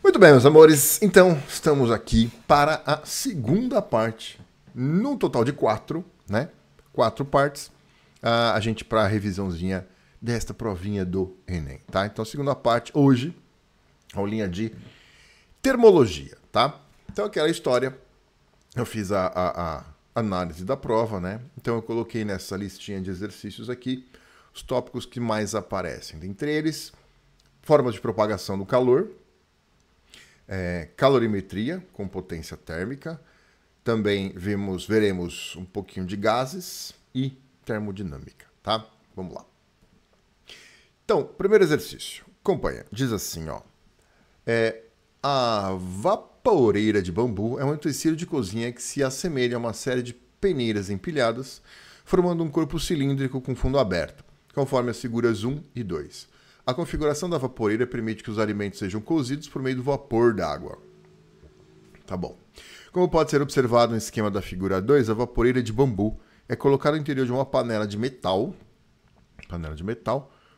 Muito bem, meus amores. Então, estamos aqui para a segunda parte, num total de 4, né? 4 partes. A gente para a revisãozinha desta provinha do Enem, tá? Então, a segunda parte, hoje, aulinha de termologia, tá? Então, aquela história, eu fiz a análise da prova, né? Então, eu coloquei nessa listinha de exercícios aqui os tópicos que mais aparecem. Dentre eles, formas de propagação do calor, calorimetria com potência térmica, também veremos um pouquinho de gases e termodinâmica, tá? Vamos lá. Então, primeiro exercício, acompanha, diz assim, ó, a vaporeira de bambu é um utensílio de cozinha que se assemelha a uma série de peneiras empilhadas, formando um corpo cilíndrico com fundo aberto, conforme as figuras 1 e 2. A configuração da vaporeira permite que os alimentos sejam cozidos por meio do vapor d'água. Tá bom. Como pode ser observado no esquema da figura 2, a vaporeira de bambu é colocada no interior de uma panela de metal,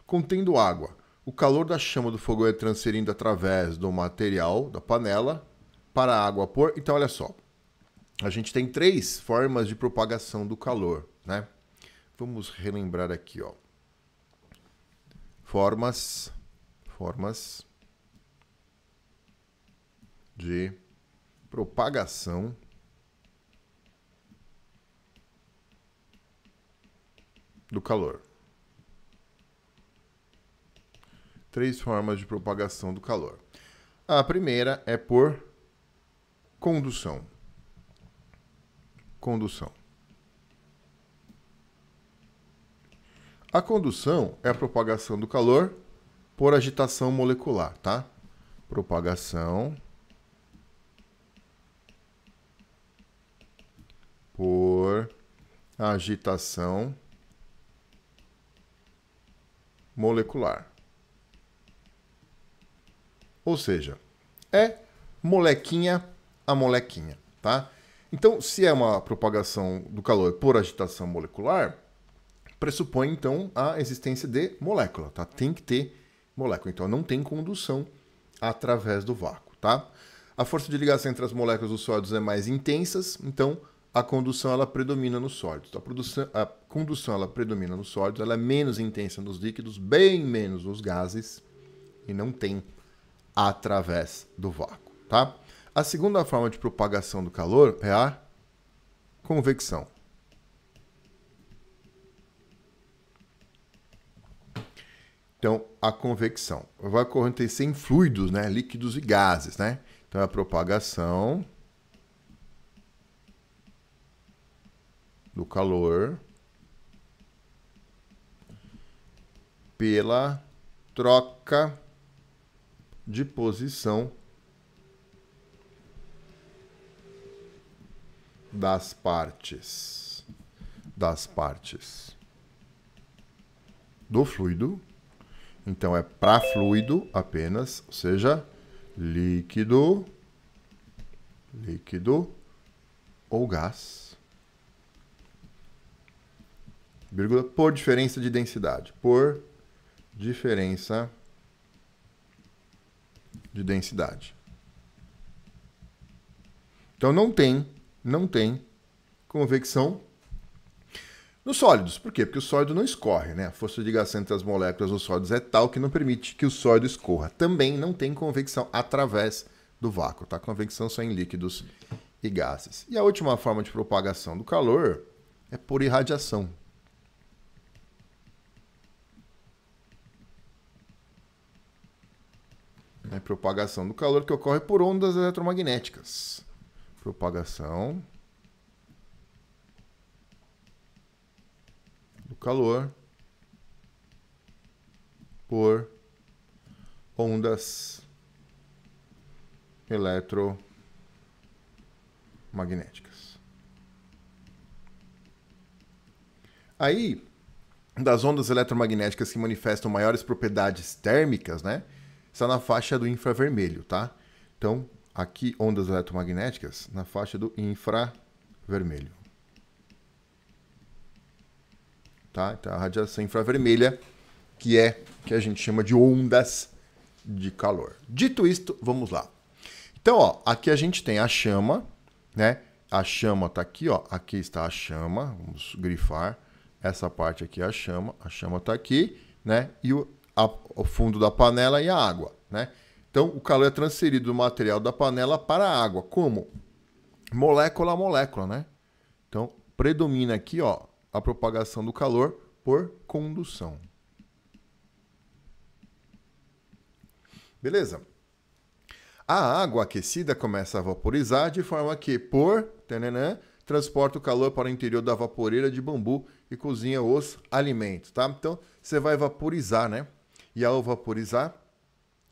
contendo água. O calor da chama do fogão é transferido através do material da panela para a água a vapor. Então, olha só. A gente tem 3 formas de propagação do calor, né? Vamos relembrar aqui, ó. Formas de propagação do calor. 3 formas de propagação do calor. A primeira é por condução. A condução é a propagação do calor por agitação molecular, tá? Propagação por agitação molecular. Ou seja, é molequinha a molequinha, tá? Então, se é uma propagação do calor por agitação molecular, pressupõe, então, a existência de molécula, tá? Tem que ter molécula. Então, não tem condução através do vácuo, tá? A força de ligação entre as moléculas dos sólidos é mais intensa, então a condução ela predomina nos sólidos. A condução ela predomina nos sólidos, ela é menos intensa nos líquidos, bem menos nos gases, e não tem através do vácuo, tá? A segunda forma de propagação do calor é a convecção. Então, a convecção vai acontecer em fluidos, né? Líquidos e gases, né? Então, é a propagação do calor pela troca de posição das partes do fluido. Então, é para fluido apenas, ou seja, líquido ou gás, vírgula, por diferença de densidade. Por diferença de densidade. Então, não tem convecção nos sólidos. Por quê? Porque o sólido não escorre, né? A força de ligação entre as moléculas dos sólidos é tal que não permite que o sólido escorra. Também não tem convecção através do vácuo, tá? Convecção só em líquidos e gases. E a última forma de propagação do calor é por irradiação. É propagação do calor que ocorre por ondas eletromagnéticas. Propagação do calor por ondas eletromagnéticas. Aí, das ondas eletromagnéticas que manifestam maiores propriedades térmicas, né? Está na faixa do infravermelho, tá? Então, aqui, ondas eletromagnéticas na faixa do infravermelho. Tá? Então, a radiação infravermelha, que a gente chama de ondas de calor. Dito isto, vamos lá. Então, ó, aqui a gente tem a chama, né? A chama tá aqui, ó. Aqui está a chama. Vamos grifar. Essa parte aqui é a chama. A chama tá aqui, né? E o fundo da panela e a água, né? Então, o calor é transferido do material da panela para a água. Como? Molécula a molécula, né? Então, predomina aqui, ó, a propagação do calor por condução. Beleza? A água aquecida começa a vaporizar de forma que, transporta o calor para o interior da vaporeira de bambu e cozinha os alimentos, tá? Então, você vai vaporizar, né? E ao vaporizar,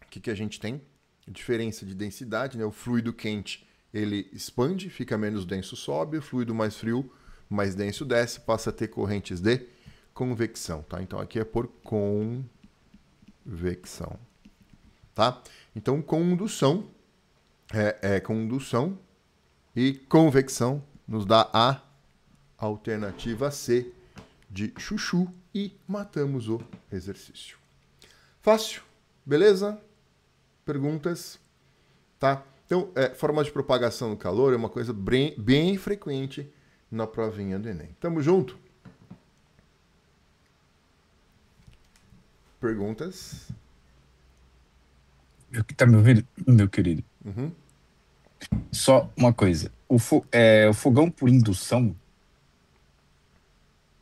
o que a gente tem? Diferença de densidade, né? O fluido quente, ele expande, fica menos denso, sobe. O fluido mais frio, mais denso, desce, passa a ter correntes de convecção, tá? Então, aqui é por convecção, tá? Então, condução condução e convecção nos dá a alternativa C de chuchu e matamos o exercício. Fácil, beleza? Perguntas? Tá? Então, forma de propagação do calor é uma coisa bem frequente na provinha do Enem. Tamo junto? Perguntas? Tá me ouvindo, meu querido? Uhum. Só uma coisa. O fogão por indução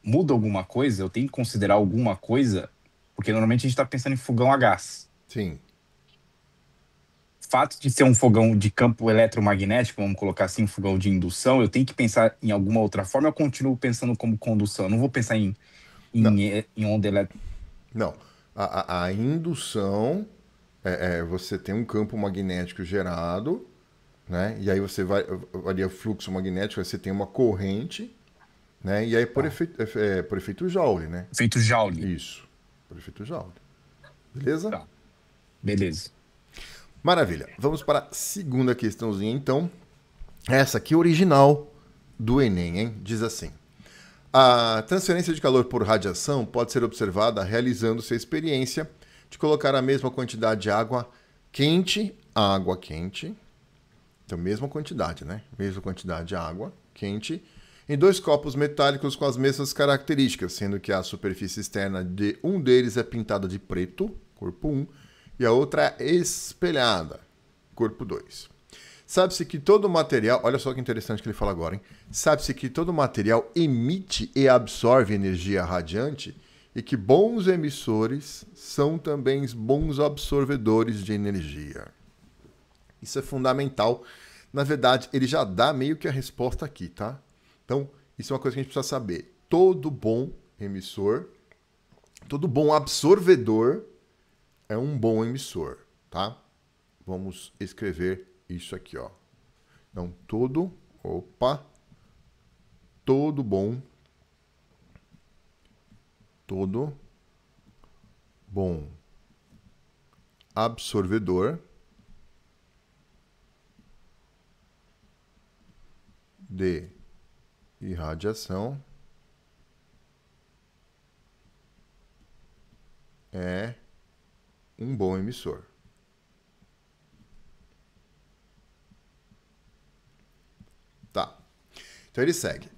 muda alguma coisa? Eu tenho que considerar alguma coisa? Porque normalmente a gente está pensando em fogão a gás. Sim. O fato de ser um fogão de campo eletromagnético, vamos colocar assim, um fogão de indução, eu tenho que pensar em alguma outra forma, eu continuo pensando como condução. Eu não vou pensar Não, em onda elétrica. não. A indução você tem um campo magnético gerado, né? E aí você varia o fluxo magnético, você tem uma corrente, né? E aí Tá. por efeito Joule, né? Feito Joule. Isso, por efeito Joule. Beleza? Tá, beleza. Maravilha. Vamos para a segunda questãozinha, então. Essa aqui é original do Enem, hein? Diz assim: a transferência de calor por radiação pode ser observada realizando-se a experiência de colocar a mesma quantidade de água quente, então mesma quantidade, né? Mesma quantidade de água quente, em dois copos metálicos com as mesmas características, sendo que a superfície externa de um deles é pintada de preto, corpo 1, e a outra é espelhada, corpo 2. Sabe-se que todo material, olha só que interessante que ele fala agora, hein? Sabe-se que todo material emite e absorve energia radiante e que bons emissores são também bons absorvedores de energia. Isso é fundamental. Na verdade, ele já dá meio que a resposta aqui, tá? Então, isso é uma coisa que a gente precisa saber. Todo bom emissor, todo bom absorvedor é um bom emissor, tá? Vamos escrever isso aqui, ó. Então, todo bom absorvedor de irradiação é um bom emissor. Tá. Então ele segue.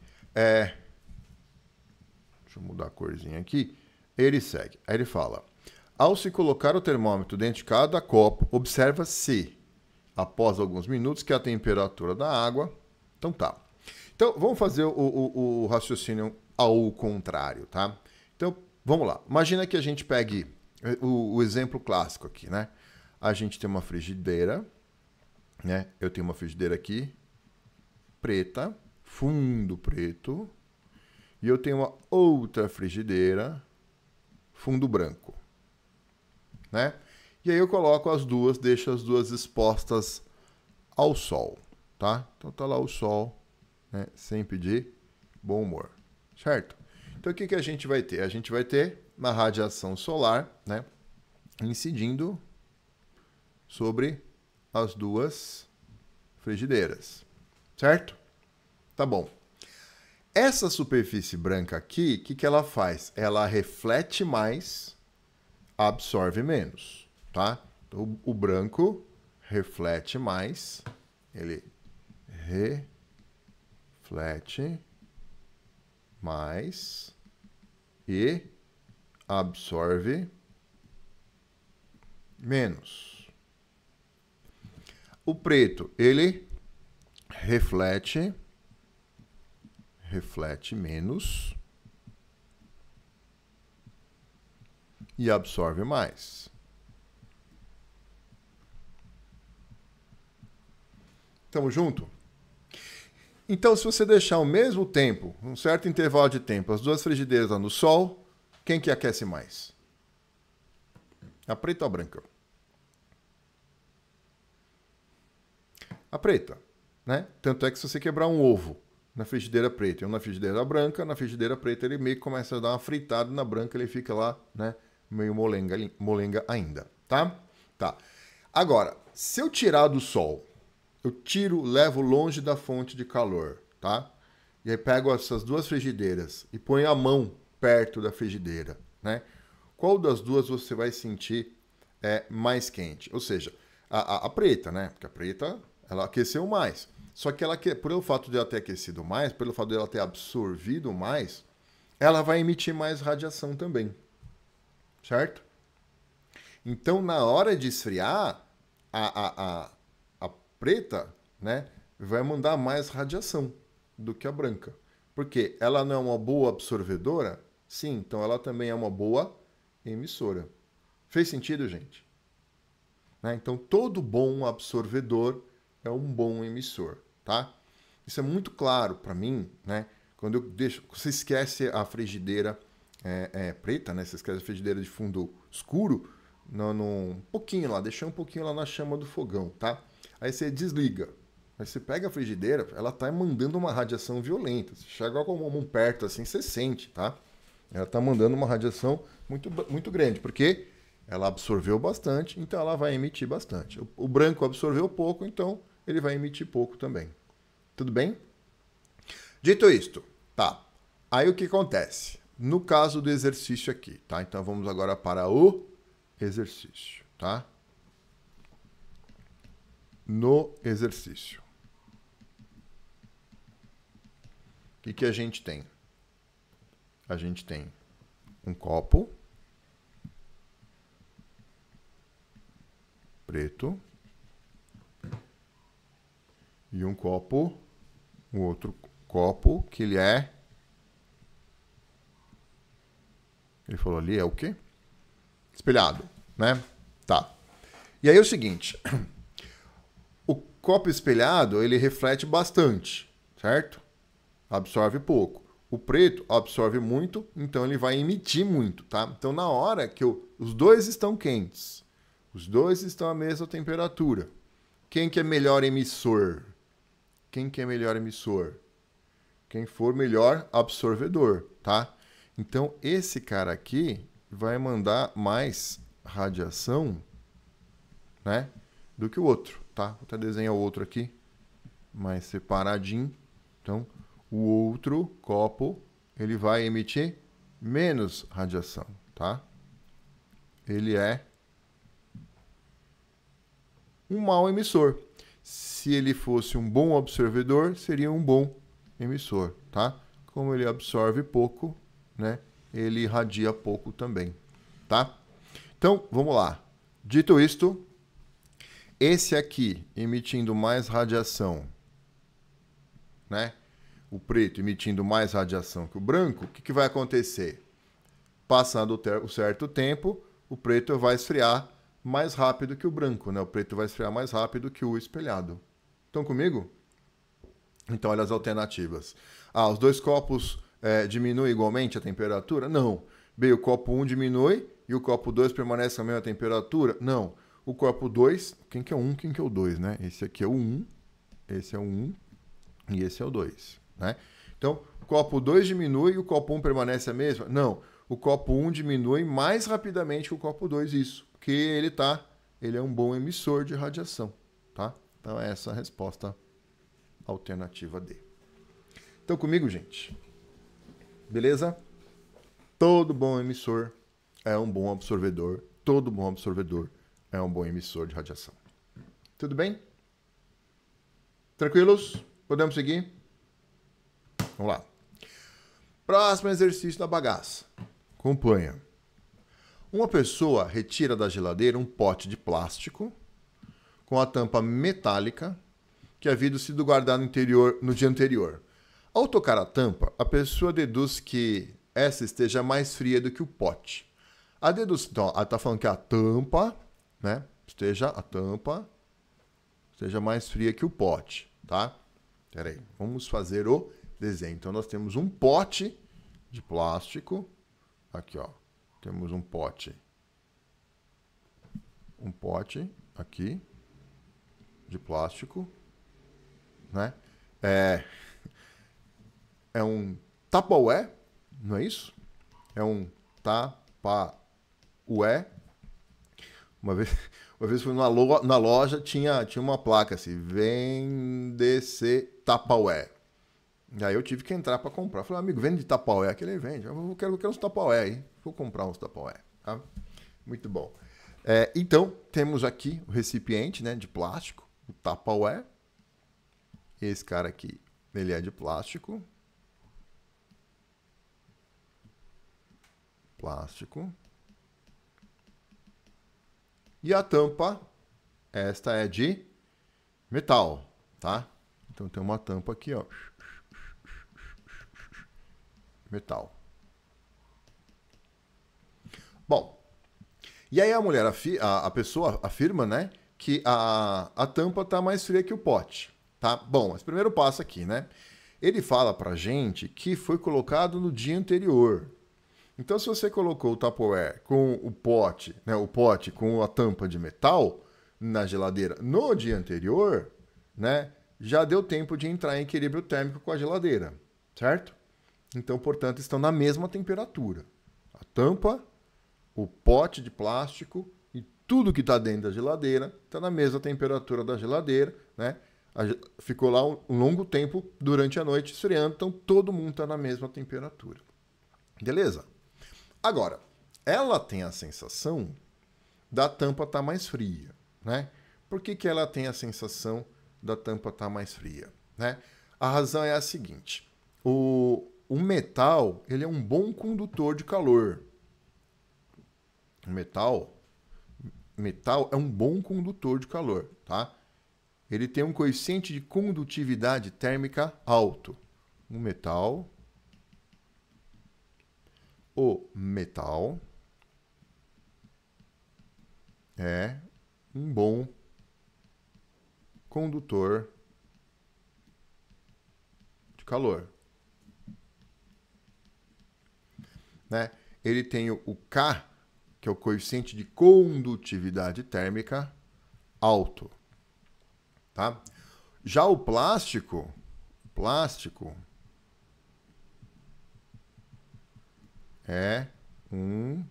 Deixa eu mudar a corzinha aqui. Ele segue. Aí ele fala: ao se colocar o termômetro dentro de cada copo, observa-se, após alguns minutos, que a temperatura da água. Então tá. Então vamos fazer o raciocínio ao contrário, tá? Então vamos lá. Imagina que a gente pegue o exemplo clássico aqui, né? A gente tem uma frigideira, né? Eu tenho uma frigideira aqui, preta, fundo preto, e eu tenho uma outra frigideira, fundo branco, né? E aí eu coloco as duas, deixo as duas expostas ao sol, tá? Então tá lá o sol, né? Sempre de bom humor, certo? Então o que a gente vai ter? A gente vai ter uma radiação solar, né? Incidindo sobre as duas frigideiras, certo? Tá bom. Essa superfície branca aqui, o que ela faz? Ela reflete mais, absorve menos, tá? Então, o branco reflete mais, ele reflete mais e absorve menos. O preto, ele reflete menos e absorve mais. Tamo junto? Então, se você deixar o mesmo tempo, um certo intervalo de tempo, as duas frigideiras lá no sol, quem que aquece mais? A preta ou a branca? A preta, né? Tanto é que se você quebrar um ovo na frigideira preta e um na frigideira branca, na frigideira preta ele meio que começa a dar uma fritada, na branca ele fica lá, né? Meio molenga ainda, tá? Tá. Agora, se eu tirar do sol, eu tiro, levo longe da fonte de calor, tá? E aí pego essas duas frigideiras e ponho a mão perto da frigideira, né? Qual das duas você vai sentir mais quente? Ou seja, a preta, né? Porque a preta, ela aqueceu mais. Só que ela, por o fato de ela ter aquecido mais, pelo fato de ela ter absorvido mais, ela vai emitir mais radiação também. Certo? Então, na hora de esfriar, a preta, né, vai mandar mais radiação do que a branca. Porque ela não é uma boa absorvedora? Sim, então ela também é uma boa emissora. Fez sentido, gente? Né? Então, todo bom absorvedor é um bom emissor, tá? Isso é muito claro para mim, né? Quando eu deixo, você esquece a frigideira preta, né? Você esquece a frigideira de fundo escuro, um pouquinho lá, deixa um pouquinho lá na chama do fogão, tá? Aí você desliga. Aí você pega a frigideira, ela tá mandando uma radiação violenta. Você chega com a mão perto assim, você sente, tá? Ela tá mandando uma radiação muito, muito grande, porque ela absorveu bastante, então ela vai emitir bastante. O branco absorveu pouco, então ele vai emitir pouco também. Tudo bem? Dito isto, tá. Aí o que acontece? No caso do exercício aqui, tá? Então vamos agora para o exercício, tá? No exercício. O que a gente tem? A gente tem um copo preto e um outro copo que ele falou ali, é o quê? Espelhado, né? Tá. E aí é o seguinte, o copo espelhado, ele reflete bastante, certo? Absorve pouco. O preto absorve muito, então ele vai emitir muito, tá? Então na hora que os dois estão quentes, os dois estão à mesma temperatura, quem que é melhor emissor? Quem que é melhor emissor? Quem for melhor absorvedor, tá? Então esse cara aqui vai mandar mais radiação, né, do que o outro, tá? Vou até desenhar o outro aqui, mais separadinho. Então, o outro copo, ele vai emitir menos radiação, tá? Ele é um mau emissor. Se ele fosse um bom absorvedor, seria um bom emissor, tá? Como ele absorve pouco, né, ele irradia pouco também, tá? Então, vamos lá. Dito isto, esse aqui emitindo mais radiação, né? O preto emitindo mais radiação que o branco, o que vai acontecer? Passando o certo tempo, o preto vai esfriar mais rápido que o branco, né? O preto vai esfriar mais rápido que o espelhado. Estão comigo? Então, olha as alternativas. Os dois copos diminuem igualmente a temperatura? Não. B, o copo 1 diminui e o copo 2 permanece a mesma temperatura? Não. O copo 2, quem que é o 1, quem que é o 2, né? Esse aqui é o 1, esse é o 1 e esse é o 2, né? Então, o copo 2 diminui e o copo 1 permanece a mesma? Não. O copo 1 diminui mais rapidamente que o copo 2, isso. Porque ele é um bom emissor de radiação, tá? Então, essa é a resposta alternativa D. Estão comigo, gente? Beleza? Todo bom emissor é um bom absorvedor. Todo bom absorvedor é um bom emissor de radiação. Tudo bem? Tranquilos? Podemos seguir? Vamos lá. Próximo exercício da bagaça. Acompanha. Uma pessoa retira da geladeira um pote de plástico com a tampa metálica que havia sido guardado no dia anterior. Ao tocar a tampa, a pessoa deduz que essa esteja mais fria do que o pote. A dedução, então, ela está falando que a tampa, né, esteja mais fria que o pote, tá? Espera aí, vamos fazer o desenho. Então, nós temos um pote de plástico. Aqui, ó. Temos um pote aqui de plástico, né? É um Tupperware, não é isso? É um Tupperware. Uma vez fui na loja, tinha uma placa assim, vende-se Tupperware. E aí eu tive que entrar para comprar. Falei, amigo, vende de Tupperware? Aqui ele vende. Eu quero uns Tupperware aí. Vou comprar uns Tupperware. Tá? Muito bom. Então, temos aqui o recipiente, né, de plástico, o Tupperware. Esse cara aqui, ele é de plástico. E a tampa, esta é de metal, tá? Então tem uma tampa aqui, ó. Metal. Bom, e aí a pessoa afirma, né, que a tampa tá mais fria que o pote, tá? Bom, mas primeiro passo aqui, né? Ele fala pra gente que foi colocado no dia anterior. Então, se você colocou o Tupperware com o pote, né, o pote com a tampa de metal na geladeira no dia anterior, né, já deu tempo de entrar em equilíbrio térmico com a geladeira, certo? Então, portanto, estão na mesma temperatura. A tampa, o pote de plástico e tudo que está dentro da geladeira está na mesma temperatura da geladeira, né? Ficou lá um longo tempo durante a noite esfriando, então todo mundo está na mesma temperatura. Beleza? Agora, ela tem a sensação da tampa estar mais fria, né? Por que ela tem a sensação da tampa estar mais fria, né? A razão é a seguinte: o metal, ele é um bom condutor de calor. O metal é um bom condutor de calor, tá? Ele tem um coeficiente de condutividade térmica alto. O metal é um bom condutor de calor, né? Ele tem o K, que é o coeficiente de condutividade térmica alto, tá? Já o plástico é um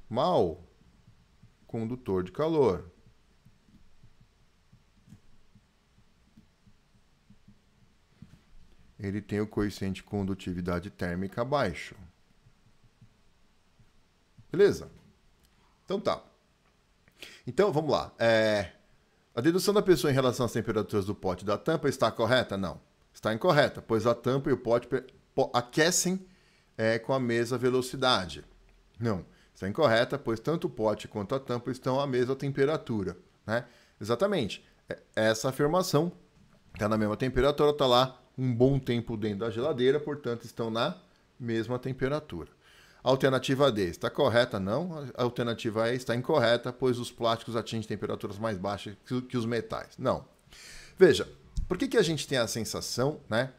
mau condutor de calor. Ele tem o coeficiente de condutividade térmica baixo. Beleza? Então tá. Então vamos lá. A dedução da pessoa em relação às temperaturas do pote e da tampa está correta? Não. Está incorreta, pois a tampa e o pote aquecem com a mesma velocidade. Não. Está incorreta, pois tanto o pote quanto a tampa estão à mesma temperatura, né? Exatamente. Essa afirmação está na mesma temperatura, está lá um bom tempo dentro da geladeira, portanto estão na mesma temperatura. A alternativa D está correta? Não. A alternativa E está incorreta, pois os plásticos atingem temperaturas mais baixas que os metais. Não. Veja, por que a gente tem a sensação, né,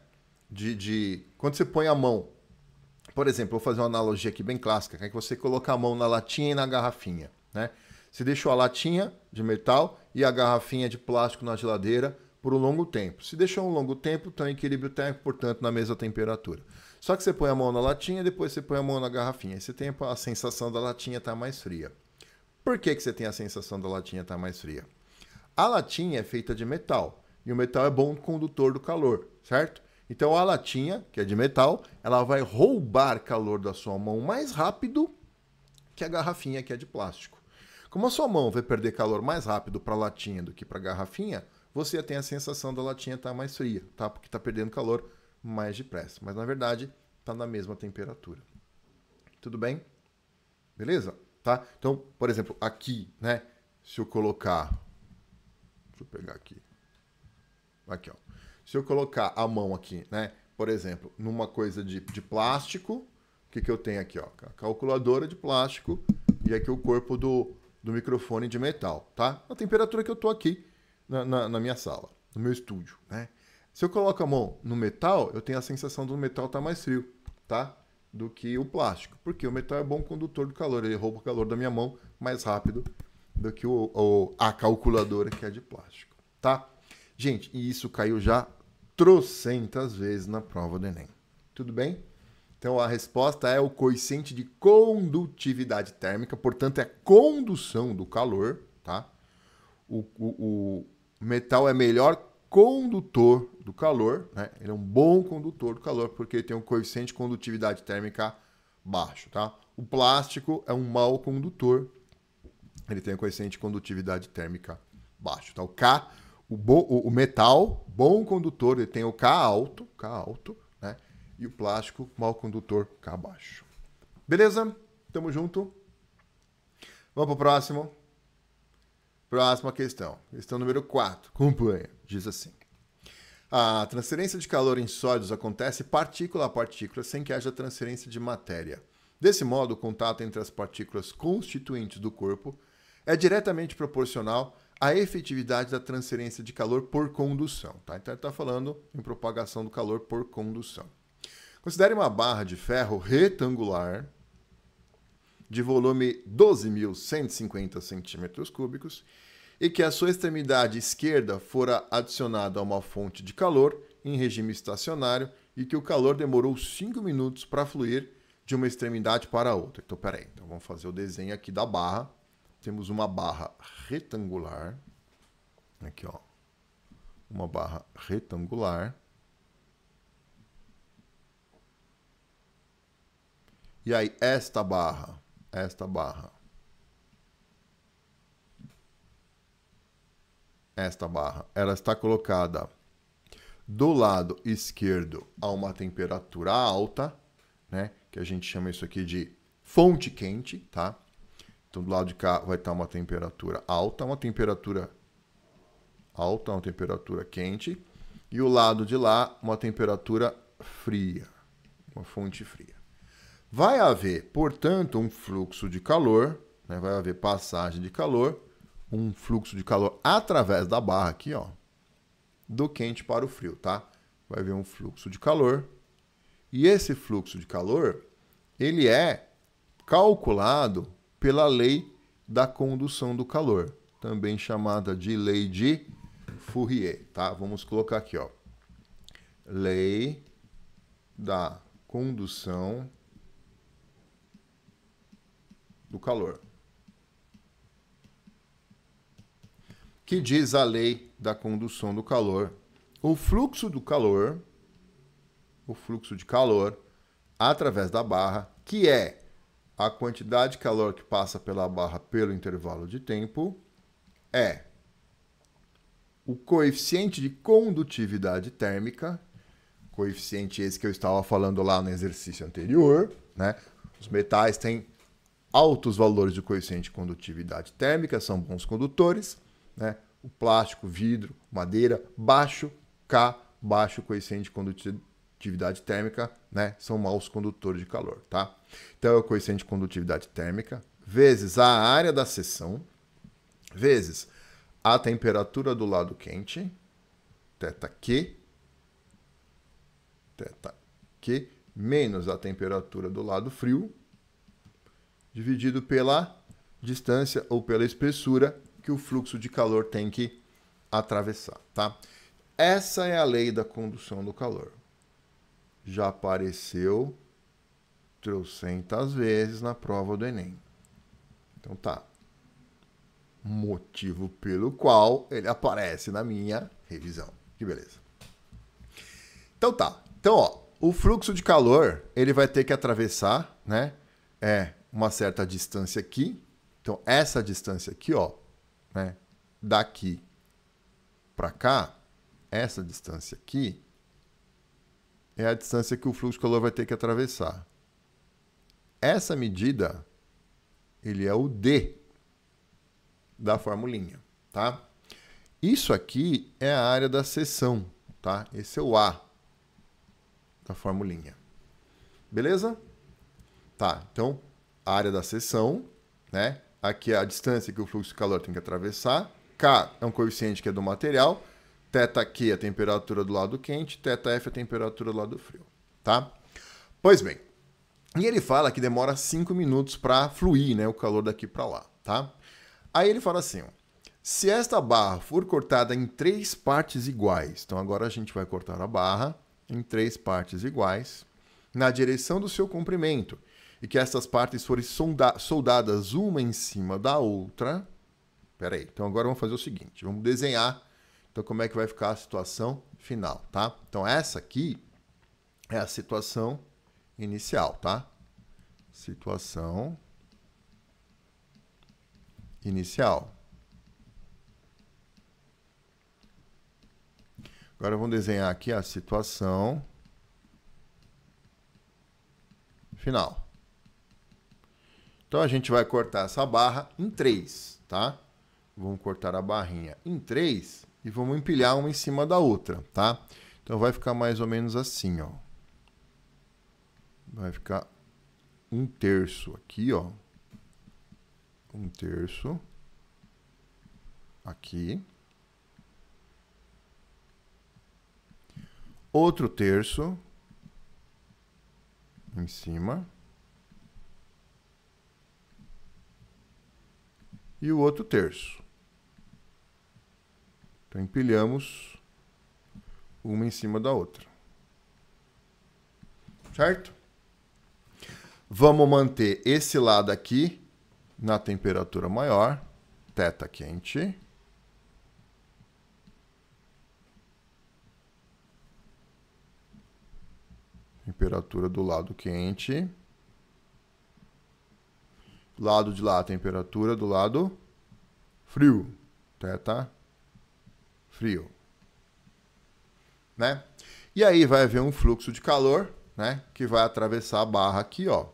de quando você põe a mão, por exemplo, vou fazer uma analogia aqui bem clássica, que é que você coloca a mão na latinha e na garrafinha, né? Você deixou a latinha de metal e a garrafinha de plástico na geladeira por um longo tempo. Se deixou um longo tempo, está em equilíbrio térmico, portanto, na mesma temperatura. Só que você põe a mão na latinha, depois você põe a mão na garrafinha. Aí você tem a sensação da latinha estar mais fria. Por que você tem a sensação da latinha estar mais fria? A latinha é feita de metal. E o metal é bom condutor do calor, certo? Então a latinha, que é de metal, ela vai roubar calor da sua mão mais rápido que a garrafinha, que é de plástico. Como a sua mão vai perder calor mais rápido para a latinha do que para a garrafinha, você tem a sensação da latinha estar mais fria, tá? Porque está perdendo calor mais depressa. Mas na verdade está na mesma temperatura. Tudo bem? Beleza? Tá? Então, por exemplo, aqui, né? Se eu colocar... Deixa eu pegar aqui. Aqui, ó. Se eu colocar a mão aqui, né? Por exemplo, numa coisa de plástico, o que eu tenho aqui, ó? A calculadora de plástico e aqui o corpo do microfone de metal, tá? A temperatura que eu tô aqui na minha sala, no meu estúdio, né? Se eu coloco a mão no metal, eu tenho a sensação do metal estar mais frio, tá? Do que o plástico, porque o metal é bom condutor do calor, ele rouba o calor da minha mão mais rápido do que a calculadora que é de plástico, tá? Gente, e isso caiu já trocentas vezes na prova do Enem. Tudo bem? Então a resposta é o coeficiente de condutividade térmica, portanto é condução do calor, tá? O metal é melhor condutor do calor, né? Ele é um bom condutor do calor porque ele tem um coeficiente de condutividade térmica baixo, tá? O plástico é um mau condutor, ele tem um coeficiente de condutividade térmica baixo, tá? O metal, bom condutor, ele tem o K alto, né? E o plástico, mau condutor, K baixo. Beleza? Tamo junto? Vamos pro próximo. Próxima questão. Questão número 4. Acompanha. Diz assim. A transferência de calor em sólidos acontece partícula a partícula sem que haja transferência de matéria. Desse modo, o contato entre as partículas constituintes do corpo é diretamente proporcional à efetividade da transferência de calor por condução. Tá? Então, ele está falando em propagação do calor por condução. Considere uma barra de ferro retangular de volume 12.150 centímetros cúbicos e que a sua extremidade esquerda fora adicionada a uma fonte de calor em regime estacionário e que o calor demorou 5 minutos para fluir de uma extremidade para a outra. Então, peraí. Então, vamos fazer o desenho aqui da barra. Temos uma barra retangular. Aqui, ó. Uma barra retangular. E aí, esta barra, ela está colocada do lado esquerdo a uma temperatura alta, né? Que a gente chama isso aqui de fonte quente, tá? Então, do lado de cá vai estar uma temperatura alta, uma temperatura quente. E o lado de lá, uma temperatura fria, uma fonte fria. Vai haver, portanto, um fluxo de calor, né? Vai haver passagem de calor, um fluxo de calor através da barra aqui, ó, do quente para o frio, tá? Vai haver um fluxo de calor. E esse fluxo de calor, ele é calculado pela lei da condução do calor, também chamada de lei de Fourier, tá? Vamos colocar aqui, ó. Lei da condução do calor. Que diz a lei da condução do calor? O fluxo de calor através da barra, que é a quantidade de calor que passa pela barra pelo intervalo de tempo, é o coeficiente de condutividade térmica, coeficiente esse que eu estava falando lá no exercício anterior, né? Os metais têm altos valores de coeficiente de condutividade térmica, são bons condutores, né? O plástico, vidro, madeira, baixo K, baixo coeficiente de condutividade térmica, né? São maus condutores de calor, tá? Então é o coeficiente de condutividade térmica vezes a área da seção vezes a temperatura do lado quente, θQ, menos a temperatura do lado frio, dividido pela distância ou pela espessura que o fluxo de calor tem que atravessar, tá? Essa é a lei da condução do calor. Já apareceu trocentas vezes na prova do Enem. Então tá. Motivo pelo qual ele aparece na minha revisão. Que beleza. Então tá. Então, ó, o fluxo de calor, ele vai ter que atravessar, né? Uma certa distância aqui, Então, essa distância aqui, ó, né, daqui para cá, essa distância aqui, é a distância que o fluxo de calor vai ter que atravessar. Essa medida, ele é o D da formulinha, tá? Isso aqui é a área da seção, tá? Esse é o A da formulinha. Beleza? Tá, então, a área da seção, né? Aqui é a distância que o fluxo de calor tem que atravessar. K é um coeficiente que é do material. ΘQ é a temperatura do lado quente. θF é a temperatura do lado frio, tá? Pois bem, e ele fala que demora 5 minutos para fluir, né, o calor daqui para lá, tá? Aí ele fala assim, ó, se esta barra for cortada em 3 partes iguais, então agora a gente vai cortar a barra em 3 partes iguais, na direção do seu comprimento, e que essas partes forem soldadas uma em cima da outra. Pera aí, então agora vamos fazer o seguinte, vamos desenhar então como é que vai ficar a situação final, tá? Então essa aqui é a situação inicial, tá? Situação inicial. Agora vamos desenhar aqui a situação final. Então a gente vai cortar essa barra em 3, tá? Vamos cortar a barrinha em 3 e vamos empilhar uma em cima da outra, tá? Então vai ficar mais ou menos assim, ó. Vai ficar 1/3 aqui, ó. 1/3 aqui. Outro terço em cima. E o outro terço. Então, empilhamos uma em cima da outra. Certo? Vamos manter esse lado aqui na temperatura maior, θ quente. Temperatura do lado quente. Lado de lá, a temperatura do lado frio. θ frio. Né? E aí vai haver um fluxo de calor, né, que vai atravessar a barra aqui, ó.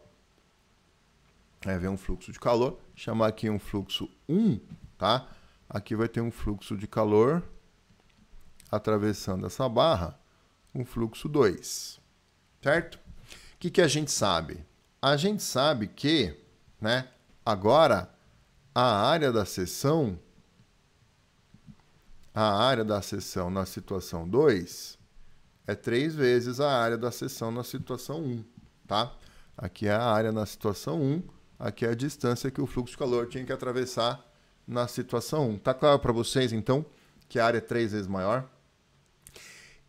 Vai haver um fluxo de calor, chamar aqui um fluxo 1, tá? Aqui vai ter um fluxo de calor atravessando essa barra, um fluxo 2. Certo? O que a gente sabe? A gente sabe que, né, agora a área da seção na situação 2 é 3 vezes a área da seção na situação 1, tá? Aqui é a área na situação 1, aqui é a distância que o fluxo de calor tinha que atravessar na situação 1. Tá claro para vocês, então, que a área é 3 vezes maior?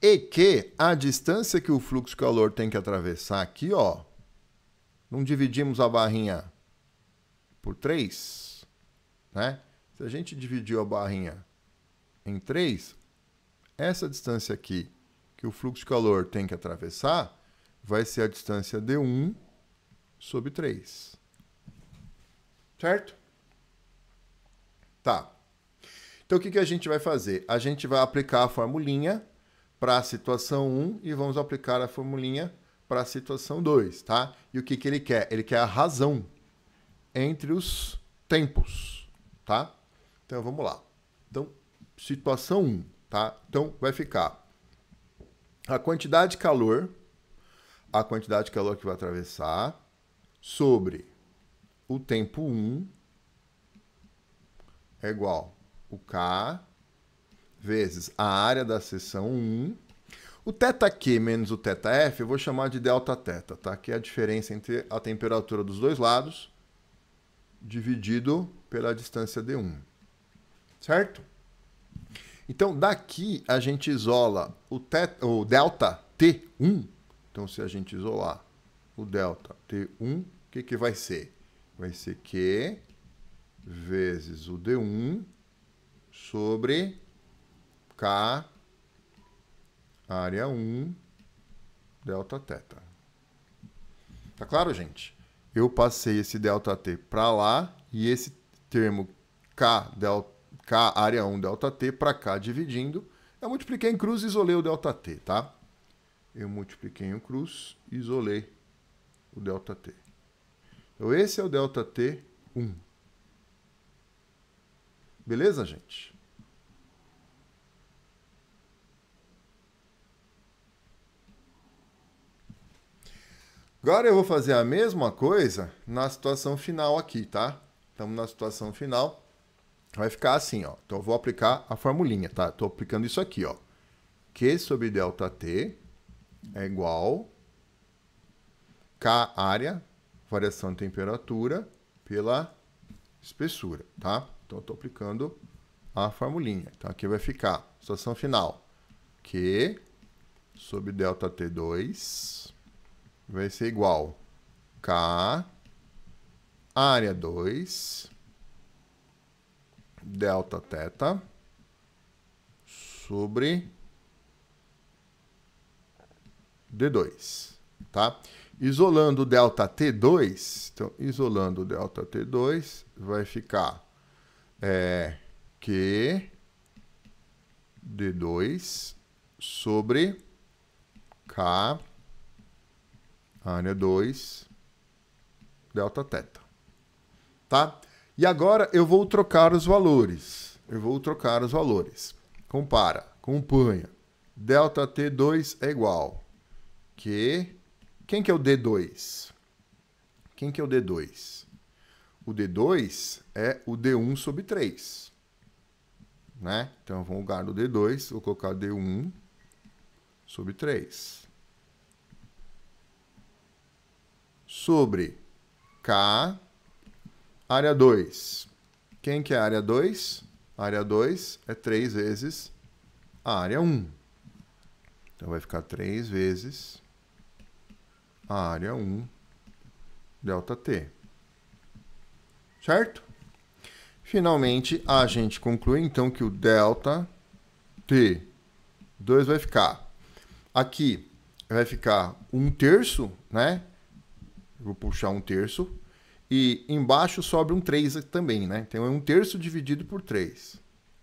E que a distância que o fluxo de calor tem que atravessar aqui, ó, não dividimos a barrinha por 3, né? Se a gente dividiu a barrinha em 3, essa distância aqui que o fluxo de calor tem que atravessar vai ser a distância d1 sobre 3. Certo? Tá. Então, o que a gente vai fazer? A gente vai aplicar a formulinha para a situação 1 e vamos aplicar a formulinha para a situação 2, tá? E o que ele quer? Ele quer a razão entre os tempos, tá? Então, vamos lá. Então, situação 1, tá? Então, vai ficar a quantidade de calor que vai atravessar sobre o tempo 1 é igual o K vezes a área da seção 1. O θQ menos o θF eu vou chamar de Δθ, tá? Que é a diferença entre a temperatura dos dois lados dividido pela distância d1. Certo? Então, daqui a gente isola o ΔT1. Então, se a gente isolar o ΔT1, o que vai ser? Vai ser Q vezes o D1 sobre K área 1 Δθ. Tá claro, gente? Eu passei esse ΔT para lá e esse termo K área 1 ΔT para cá dividindo. Eu multipliquei em cruz e isolei o ΔT, tá? Eu multipliquei em cruz e isolei o ΔT. Então, esse é o ΔT1. Beleza, gente? Agora eu vou fazer a mesma coisa na situação final aqui, tá? Estamos na situação final. Vai ficar assim, ó. Então eu vou aplicar a formulinha, tá? Estou aplicando isso aqui, ó. Q sobre ΔT é igual K área, variação de temperatura, pela espessura, tá? Então eu estou aplicando a formulinha. Então aqui vai ficar, situação final, Q sobre ΔT2 vai ser igual K área 2 Δθ sobre D2, tá? Isolando o ΔT2, então, isolando o ΔT2, vai ficar Q D2 sobre K área 2 Δθ, tá? E agora eu vou trocar os valores. Compara, acompanha. ΔT2 é igual que... Quem que é o D2? O D2 é o D1 sobre 3. Né? Então, vamos lugar do D2, vou colocar D1 sobre 3. Sobre K, área 2. Quem que é a área 2? A área 2 é 3 vezes a área 1. Então, vai ficar 3 vezes a área 1 ΔT. Certo? Finalmente, a gente conclui, então, que o ΔT2 vai ficar... Aqui vai ficar 1/3, né? Vou puxar 1/3. E embaixo sobra 1/3 também, né? Então, é 1/3 dividido por 3.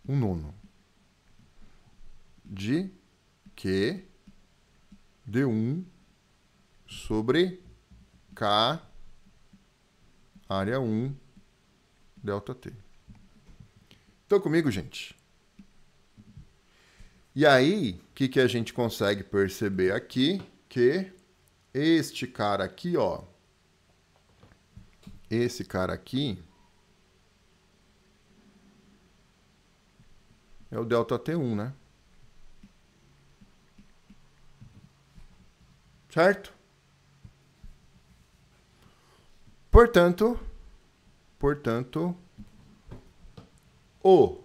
1/9. De Q D1 sobre K área 1 ΔT. Estão comigo, gente? E aí, o que a gente consegue perceber aqui? Que este cara aqui, ó, esse cara aqui é o ΔT1, né? Certo? Portanto, o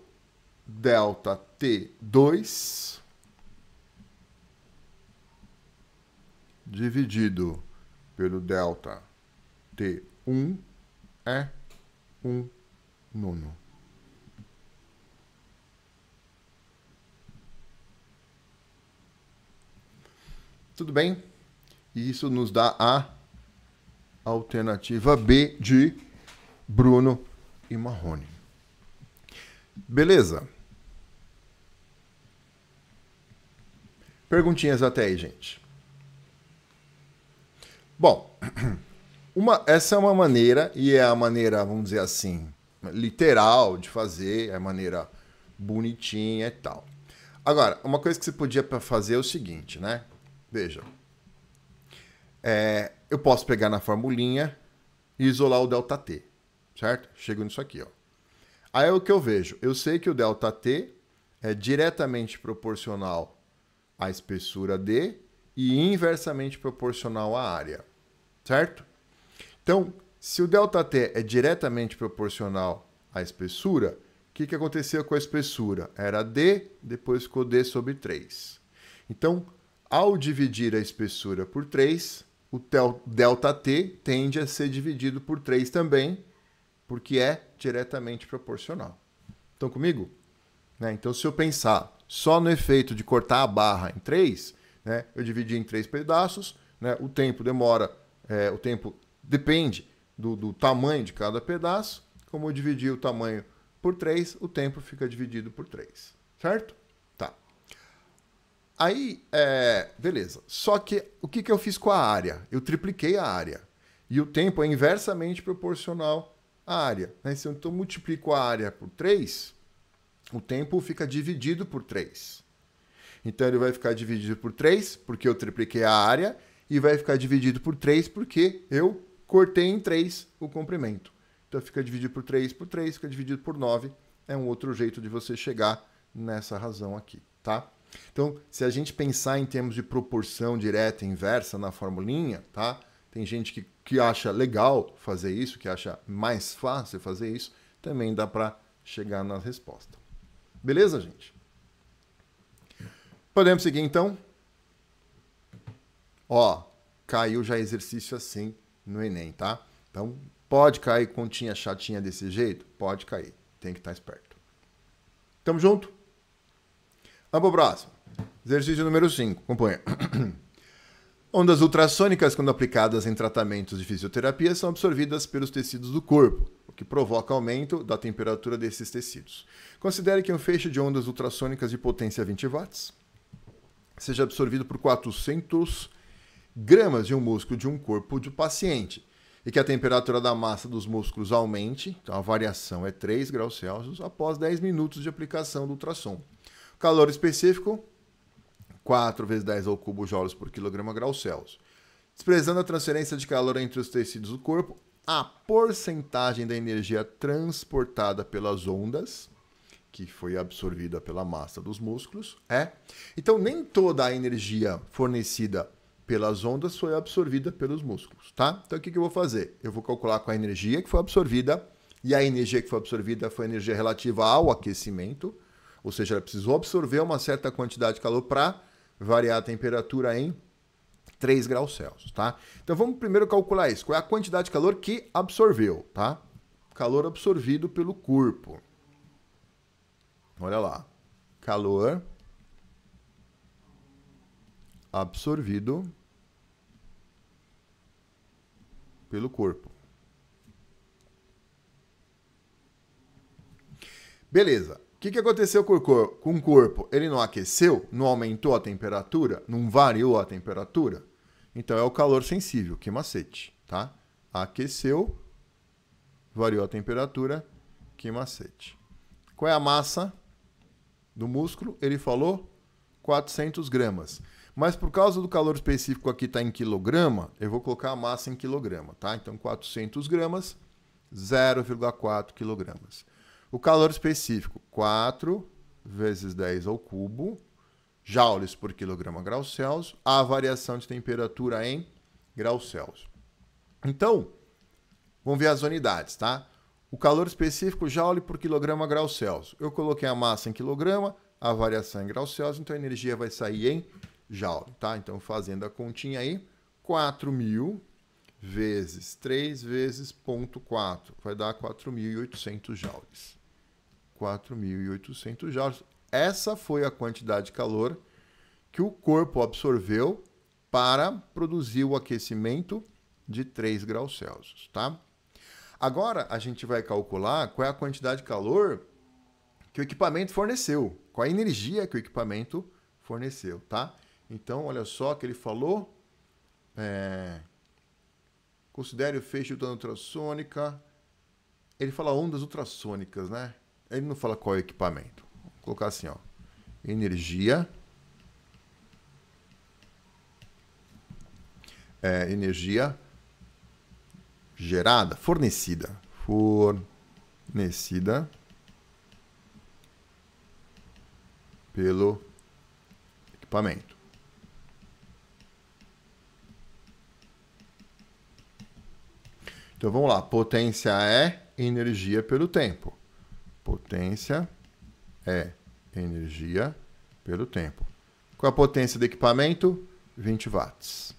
ΔT2 dividido pelo ΔT1 é 1/9. Tudo bem? E isso nos dá a alternativa B de Bruno e Marrone. Beleza? Perguntinhas até aí, gente. Bom, essa é uma maneira, e é a maneira, vamos dizer assim, literal de fazer, é a maneira bonitinha e tal. Agora, uma coisa que você podia fazer é o seguinte, né? Veja. Eu posso pegar na formulinha e isolar o ΔT, certo? Chego nisso aqui, ó. Aí é o que eu vejo. Eu sei que o ΔT é diretamente proporcional à espessura D e inversamente proporcional à área, certo? Então, se o ΔT é diretamente proporcional à espessura, o que aconteceu com a espessura? Era D, depois ficou D sobre 3. Então, ao dividir a espessura por 3, o ΔT tende a ser dividido por 3 também, porque é diretamente proporcional. Estão comigo? Né? Então, se eu pensar só no efeito de cortar a barra em 3, né, eu dividi em 3 pedaços, né, o tempo demora, o tempo depende do tamanho de cada pedaço. como eu dividi o tamanho por 3, o tempo fica dividido por 3. Certo? Tá. Aí, beleza. Só que o que eu fiz com a área? Eu tripliquei a área. E o tempo é inversamente proporcional à área. Né? Se eu então multiplico a área por 3, o tempo fica dividido por 3. Então ele vai ficar dividido por 3, porque eu tripliquei a área, e vai ficar dividido por 3, porque eu cortei em 3 o comprimento. Então fica dividido por 3, fica dividido por 9. É um outro jeito de você chegar nessa razão aqui, tá? Então, se a gente pensar em termos de proporção direta e inversa na formulinha, tá? Tem gente que acha legal fazer isso, que acha mais fácil fazer isso, também dá para chegar na resposta. Beleza, gente? Podemos seguir, então? Ó, caiu já exercício assim no Enem, tá? Então, pode cair continha chatinha desse jeito? Pode cair. Tem que estar esperto. Tamo junto? Vamos pro próximo. Exercício número 5. Acompanha. Ondas ultrassônicas, quando aplicadas em tratamentos de fisioterapia, são absorvidas pelos tecidos do corpo, o que provoca aumento da temperatura desses tecidos. Considere que um feixe de ondas ultrassônicas de potência 20 watts seja absorvido por 400 gramas de um músculo de um corpo de paciente e que a temperatura da massa dos músculos aumente, então a variação é 3 graus Celsius, após 10 minutos de aplicação do ultrassom. Calor específico, 4 vezes 10 ao cubo joules por quilograma grau Celsius. Desprezando a transferência de calor entre os tecidos do corpo, a porcentagem da energia transportada pelas ondas, que foi absorvida pela massa dos músculos, Então, nem toda a energia fornecida pelas ondas foi absorvida pelos músculos, tá? Então, o que eu vou fazer? Eu vou calcular com a energia que foi absorvida, e a energia que foi absorvida foi a energia relativa ao aquecimento, ou seja, ela precisou absorver uma certa quantidade de calor para variar a temperatura em 3 graus Celsius, tá? Então, vamos primeiro calcular isso. Qual é a quantidade de calor que absorveu, tá? Calor absorvido pelo corpo. Olha lá. Calor absorvido pelo corpo. Beleza. O que aconteceu com o corpo? Ele não aqueceu? Não aumentou a temperatura? Não variou a temperatura? Então é o calor sensível, que macete, tá? Aqueceu, variou a temperatura, que macete. Qual é a massa do músculo? Ele falou 400 gramas. Mas por causa do calor específico aqui está em quilograma, eu vou colocar a massa em quilograma, tá? Então 400 gramas, 0,4 quilogramas. O calor específico, 4 vezes 10 ao cubo, joules por quilograma grau Celsius, a variação de temperatura em graus Celsius. Então, vamos ver as unidades, tá? O calor específico, joule por quilograma grau Celsius. Eu coloquei a massa em quilograma, a variação em graus Celsius, então a energia vai sair em joule, tá? Então, fazendo a continha aí, 4.000 vezes 3 vezes 0,4, vai dar 4.800 joules. 4.800 joules. Essa foi a quantidade de calor que o corpo absorveu para produzir o aquecimento de 3 graus Celsius, tá? Agora, a gente vai calcular qual é a quantidade de calor que o equipamento forneceu, qual a energia que o equipamento forneceu, tá? Então, olha só que ele falou, considere o feixe de onda ultrassônica, ele fala ondas ultrassônicas, né? Ele não fala qual é o equipamento. Vou colocar assim, ó, energia, energia gerada, fornecida pelo equipamento. Então vamos lá, potência é energia pelo tempo. Potência é energia pelo tempo. Qual a potência do equipamento? 20 watts.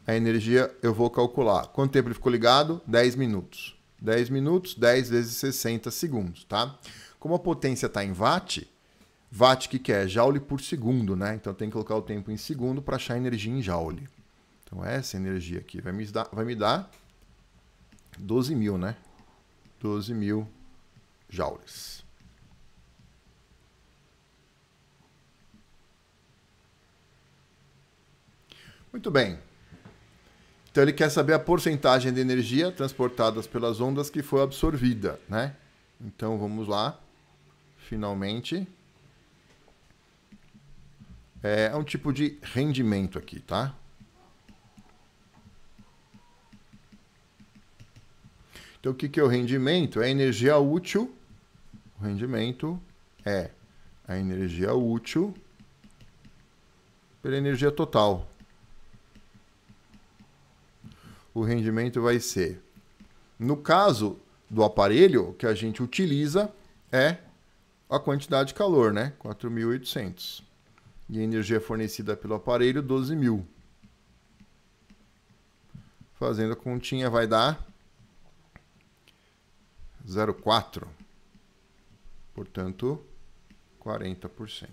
A energia eu vou calcular. Quanto tempo ele ficou ligado? 10 minutos. 10 minutos, 10 vezes 60 segundos, tá? Como a potência está em watt, watt que é? Joule por segundo, né? Então tem que colocar o tempo em segundo para achar a energia em joule. Então essa energia aqui vai me dar 12.000, né? 12.000 joules. Muito bem. Então ele quer saber a porcentagem de energia transportadas pelas ondas que foi absorvida, né? Então vamos lá. Finalmente. É um tipo de rendimento aqui, tá? Então o que é o rendimento? É a energia útil. O rendimento é a energia útil pela energia total. O rendimento vai ser, no caso do aparelho, o que a gente utiliza é a quantidade de calor, né? 4.800. E a energia fornecida pelo aparelho, 12.000. Fazendo a continha vai dar 0,4. Portanto, 40%.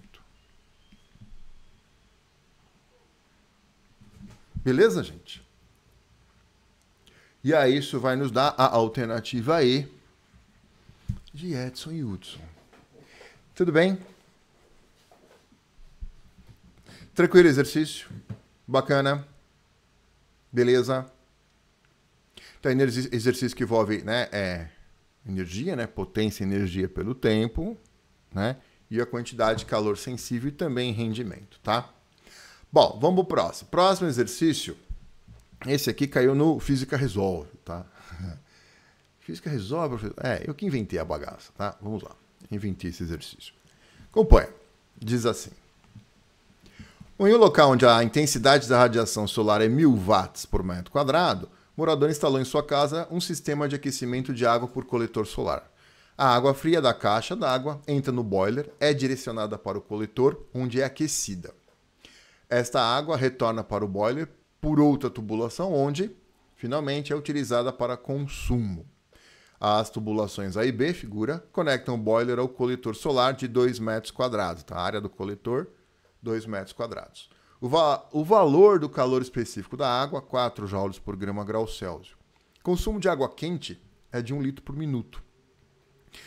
Beleza, gente? E aí isso vai nos dar a alternativa E de Edson e Hudson. Tudo bem? Tranquilo exercício? Bacana? Beleza? Então, exercício que envolve, né, energia, né, potência e energia pelo tempo, né, e a quantidade de calor sensível e também rendimento, tá? Bom, vamos para o próximo. Próximo exercício. Esse aqui caiu no Física Resolve, tá? Física Resolve, eu que inventei a bagaça, tá? Vamos lá. Inventei esse exercício. Acompanha. Diz assim. Em um local onde a intensidade da radiação solar é 1.000 watts por metro quadrado, o morador instalou em sua casa um sistema de aquecimento de água por coletor solar. A água fria da caixa d'água entra no boiler, é direcionada para o coletor, onde é aquecida. Esta água retorna para o boiler por outra tubulação, onde, finalmente, é utilizada para consumo. As tubulações A e B, figura, conectam o boiler ao coletor solar de 2 metros quadrados. Tá? A área do coletor, 2 metros quadrados. O valor do calor específico da água, 4 joules por grama grau Celsius. Consumo de água quente é de 1 litro por minuto.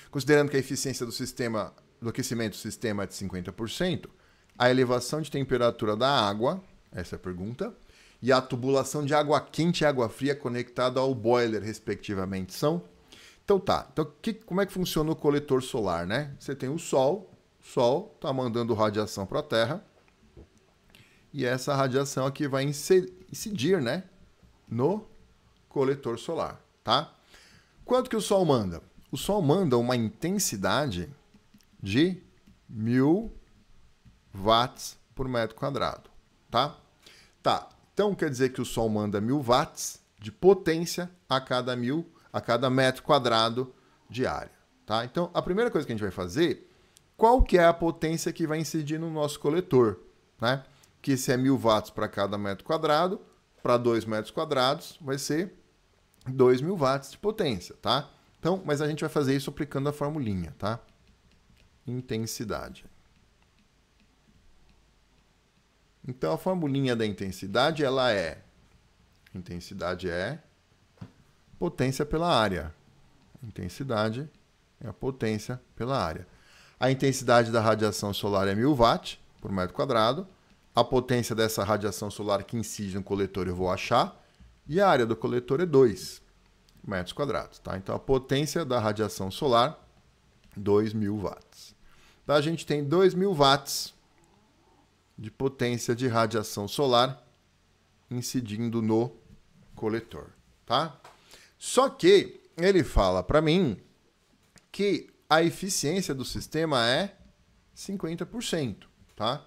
Considerando que a eficiência do aquecimento do sistema é de 50%, a elevação de temperatura da água, essa é a pergunta, e a tubulação de água quente e água fria conectada ao boiler, respectivamente, são... Então tá, como é que funciona o coletor solar, né? Você tem o Sol está mandando radiação para a Terra, e essa radiação aqui vai incidir, né, no coletor solar, tá? Quanto que o Sol manda? O Sol manda uma intensidade de 1.000 watts por metro quadrado, tá? Tá, então quer dizer que o Sol manda 1.000 watts de potência a cada metro quadrado de área, tá? Então, a primeira coisa que a gente vai fazer, qual que é a potência que vai incidir no nosso coletor, né? Que se é 1.000 watts para cada metro quadrado, para 2 metros quadrados, vai ser 2.000 watts de potência, tá? Então, mas a gente vai fazer isso aplicando a formulinha, tá? Intensidade. Então, a formulinha da intensidade, intensidade é potência pela área. Intensidade é a potência pela área. A intensidade da radiação solar é 1.000 watts por metro quadrado. A potência dessa radiação solar que incide no coletor eu vou achar. E a área do coletor é 2 metros quadrados. Tá? Então, a potência da radiação solar, 2.000 watts. Então, a gente tem 2.000 watts de potência de radiação solar incidindo no coletor. Tá? Só que ele fala para mim que a eficiência do sistema é 50%, tá?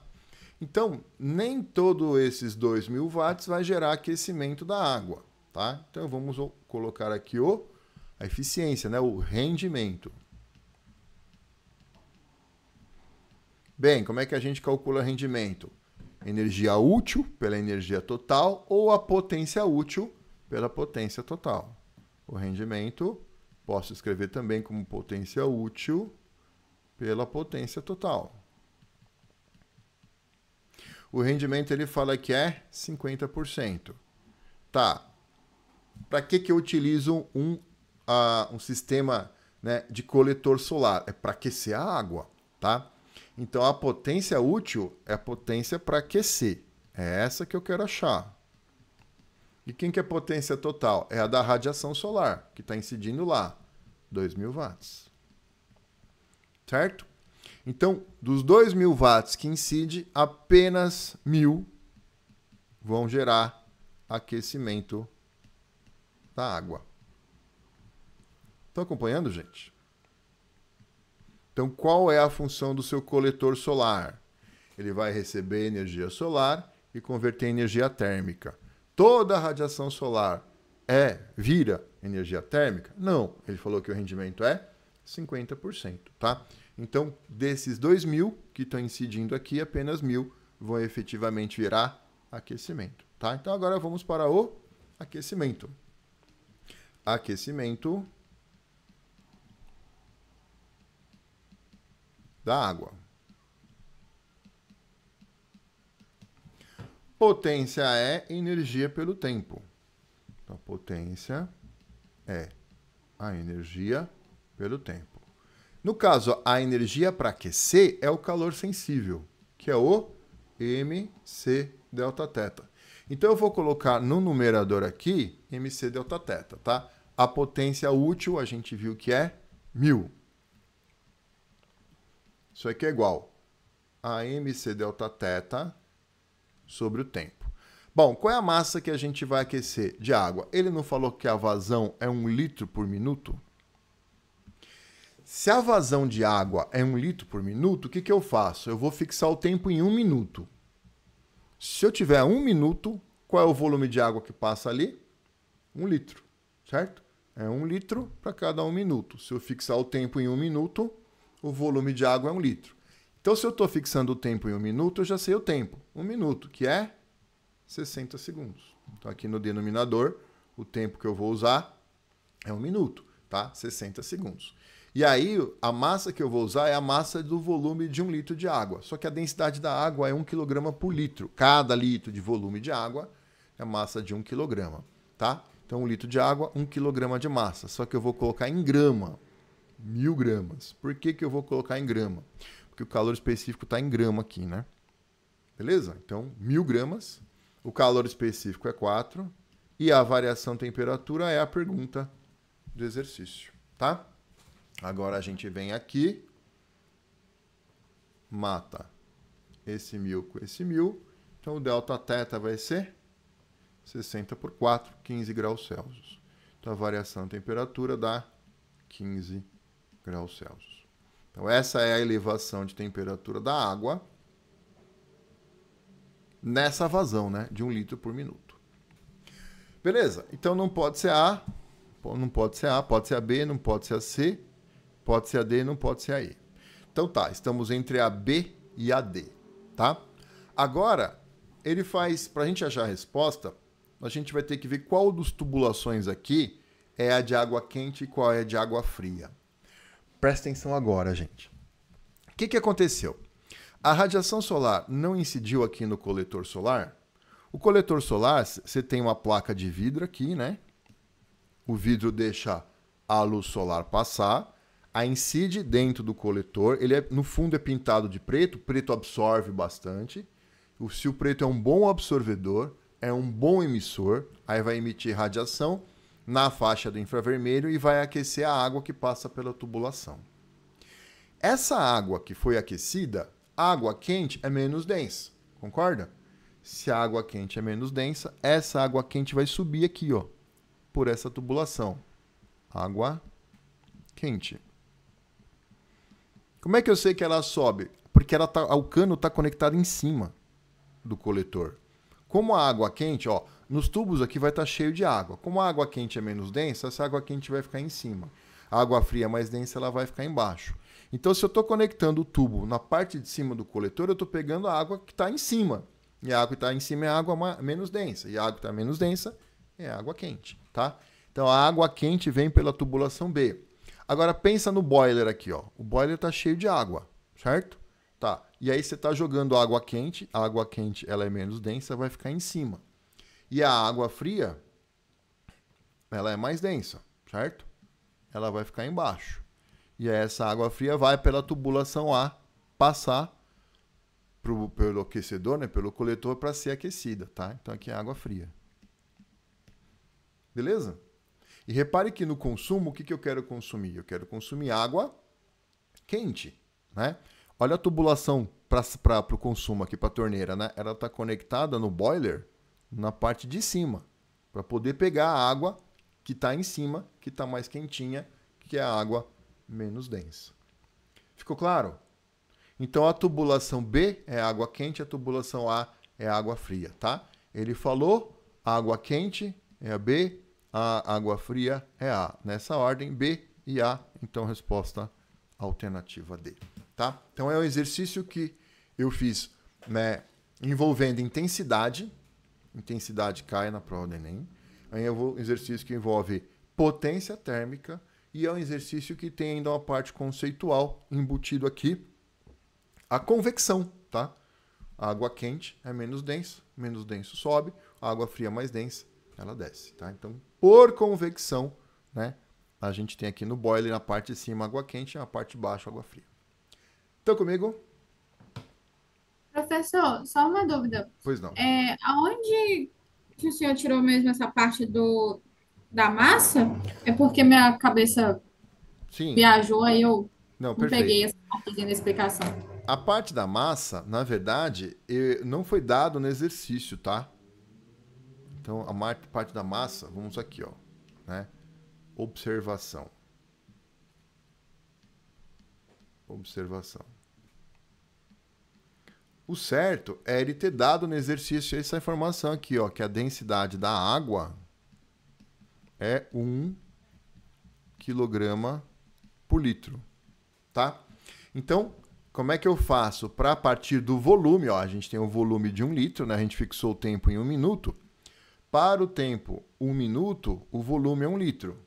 Então, nem todos esses 2.000 watts vai gerar aquecimento da água, tá? Então, vamos colocar aqui a eficiência, né? O rendimento. Bem, como é que a gente calcula rendimento? Energia útil pela energia total ou a potência útil pela potência total. O rendimento, posso escrever também como potência útil pela potência total. O rendimento ele fala que é 50%. Tá. Para que eu utilizo um um sistema, né, de coletor solar, é para aquecer a água, tá? Então a potência útil é a potência para aquecer. É essa que eu quero achar. E quem que é a potência total? É a da radiação solar, que está incidindo lá, 2.000 watts. Certo? Então, dos 2.000 watts que incide, apenas 1.000 vão gerar aquecimento da água. Estão acompanhando, gente? Então, qual é a função do seu coletor solar? Ele vai receber energia solar e converter em energia térmica. Toda a radiação solar vira energia térmica? Não. Ele falou que o rendimento é 50%, tá? Então, desses 2.000 que estão incidindo aqui, apenas 1.000 vão efetivamente virar aquecimento, tá? Então, agora vamos para o aquecimento. Aquecimento da água. Potência é energia pelo tempo. Então, potência é a energia pelo tempo. No caso, a energia para aquecer é o calor sensível, que é o mc delta θ. Então, eu vou colocar no numerador aqui mc delta θ, tá? A potência útil, a gente viu que é 1.000. Isso aqui é igual a mc delta θ sobre o tempo. Bom, qual é a massa que a gente vai aquecer de água? Ele não falou que a vazão é 1 litro por minuto? Se a vazão de água é 1 litro por minuto, o que eu faço? Eu vou fixar o tempo em 1 minuto. Se eu tiver 1 minuto, qual é o volume de água que passa ali? 1 litro, certo? É 1 litro para cada 1 minuto. Se eu fixar o tempo em 1 minuto, o volume de água é 1 litro. Então, se eu estou fixando o tempo em 1 minuto, eu já sei o tempo. 1 minuto, que é 60 segundos. Então, aqui no denominador, o tempo que eu vou usar é 1 minuto, tá? 60 segundos. E aí, a massa que eu vou usar é a massa do volume de 1 litro de água. Só que a densidade da água é 1 kg por litro. Cada litro de volume de água é massa de 1 kg, tá? Então, 1 litro de água, 1 kg de massa. Só que eu vou colocar em grama. 1.000 gramas. Por que eu vou colocar em grama? Porque o calor específico está em grama aqui, né? Beleza? Então, 1.000 gramas. O calor específico é 4. E a variação temperatura é a pergunta do exercício, tá? Agora a gente vem aqui, mata esse 1.000 com esse 1.000. Então, o delta θ vai ser 60 por 4, 15 graus Celsius. Então, a variação de temperatura dá 15 graus Celsius. Então, essa é a elevação de temperatura da água nessa vazão, né, de 1 litro por minuto. Beleza? Então, não pode ser A, não pode ser A, pode ser a B, não pode ser a C, pode ser a D, não pode ser a E. Então, tá, estamos entre a B e a D, tá? Agora, ele faz, para a gente achar a resposta, a gente vai ter que ver qual dos tubulações aqui é a de água quente e qual é a de água fria. Presta atenção agora, gente. O que aconteceu? A radiação solar não incidiu aqui no coletor solar? O coletor solar, você tem uma placa de vidro aqui, né? O vidro deixa a luz solar passar, a incide dentro do coletor, ele no fundo é pintado de preto, o preto absorve bastante. Se o preto é um bom absorvedor, é um bom emissor, aí vai emitir radiação na faixa do infravermelho e vai aquecer a água que passa pela tubulação. Essa água que foi aquecida, a água quente é menos densa, concorda? Se a água quente é menos densa, essa água quente vai subir aqui, ó, por essa tubulação. Água quente. Como é que eu sei que ela sobe? Porque o cano está conectado em cima do coletor. Como a água quente, ó, nos tubos aqui vai estar cheio de água. Como a água quente é menos densa, essa água quente vai ficar em cima. A água fria mais densa, ela vai ficar embaixo. Então, se eu estou conectando o tubo na parte de cima do coletor, eu estou pegando a água que está em cima. E a água que está em cima é a água menos densa. E a água que está menos densa é a água quente, tá? Então, a água quente vem pela tubulação B. Agora, pensa no boiler aqui, ó. O boiler está cheio de água, certo? Tá. E aí, você está jogando água quente. A água quente, ela é menos densa, vai ficar em cima. E a água fria, ela é mais densa, certo? ela vai ficar embaixo. E aí essa água fria vai pela tubulação A passar pelo aquecedor, né, pelo coletor, para ser aquecida, tá? Então aqui é água fria. Beleza? E repare que no consumo, o que eu quero consumir? Eu quero consumir água quente, né? Olha a tubulação para o consumo aqui, para a torneira, né? Ela está conectada no boiler na parte de cima, para poder pegar a água que está em cima, que está mais quentinha, que é a água menos densa. Ficou claro? Então a tubulação B é água quente, a tubulação A é água fria, tá? Ele falou, água quente é a B, a água fria é A. Nessa ordem, B e A, então resposta alternativa D, tá? Então é um exercício que eu fiz, né, envolvendo intensidade cai na prova do Enem. Aí é um exercício que envolve potência térmica e é um exercício que tem ainda uma parte conceitual embutido aqui, a convecção, tá? A água quente é menos denso sobe, a água fria mais densa, ela desce, tá? Então, por convecção, né, a gente tem aqui no boiler, na parte de cima, água quente, e na parte de baixo, água fria. Estão comigo? Professor, só uma dúvida. Pois não. Aonde que o senhor tirou mesmo essa parte da massa? É porque minha cabeça Sim. viajou, aí eu Não, não peguei perfeito. essa partezinha da explicação. A parte da massa, na verdade, não foi dado no exercício, tá? Então, a parte da massa, vamos aqui, ó, né? Observação. O certo é ele ter dado no exercício essa informação aqui, ó, que a densidade da água é 1 kg por litro, tá? Então, como é que eu faço para partir do volume, ó, a gente tem um volume de 1 litro, né? A gente fixou o tempo em 1 minuto. Para o tempo 1 minuto, o volume é 1 litro.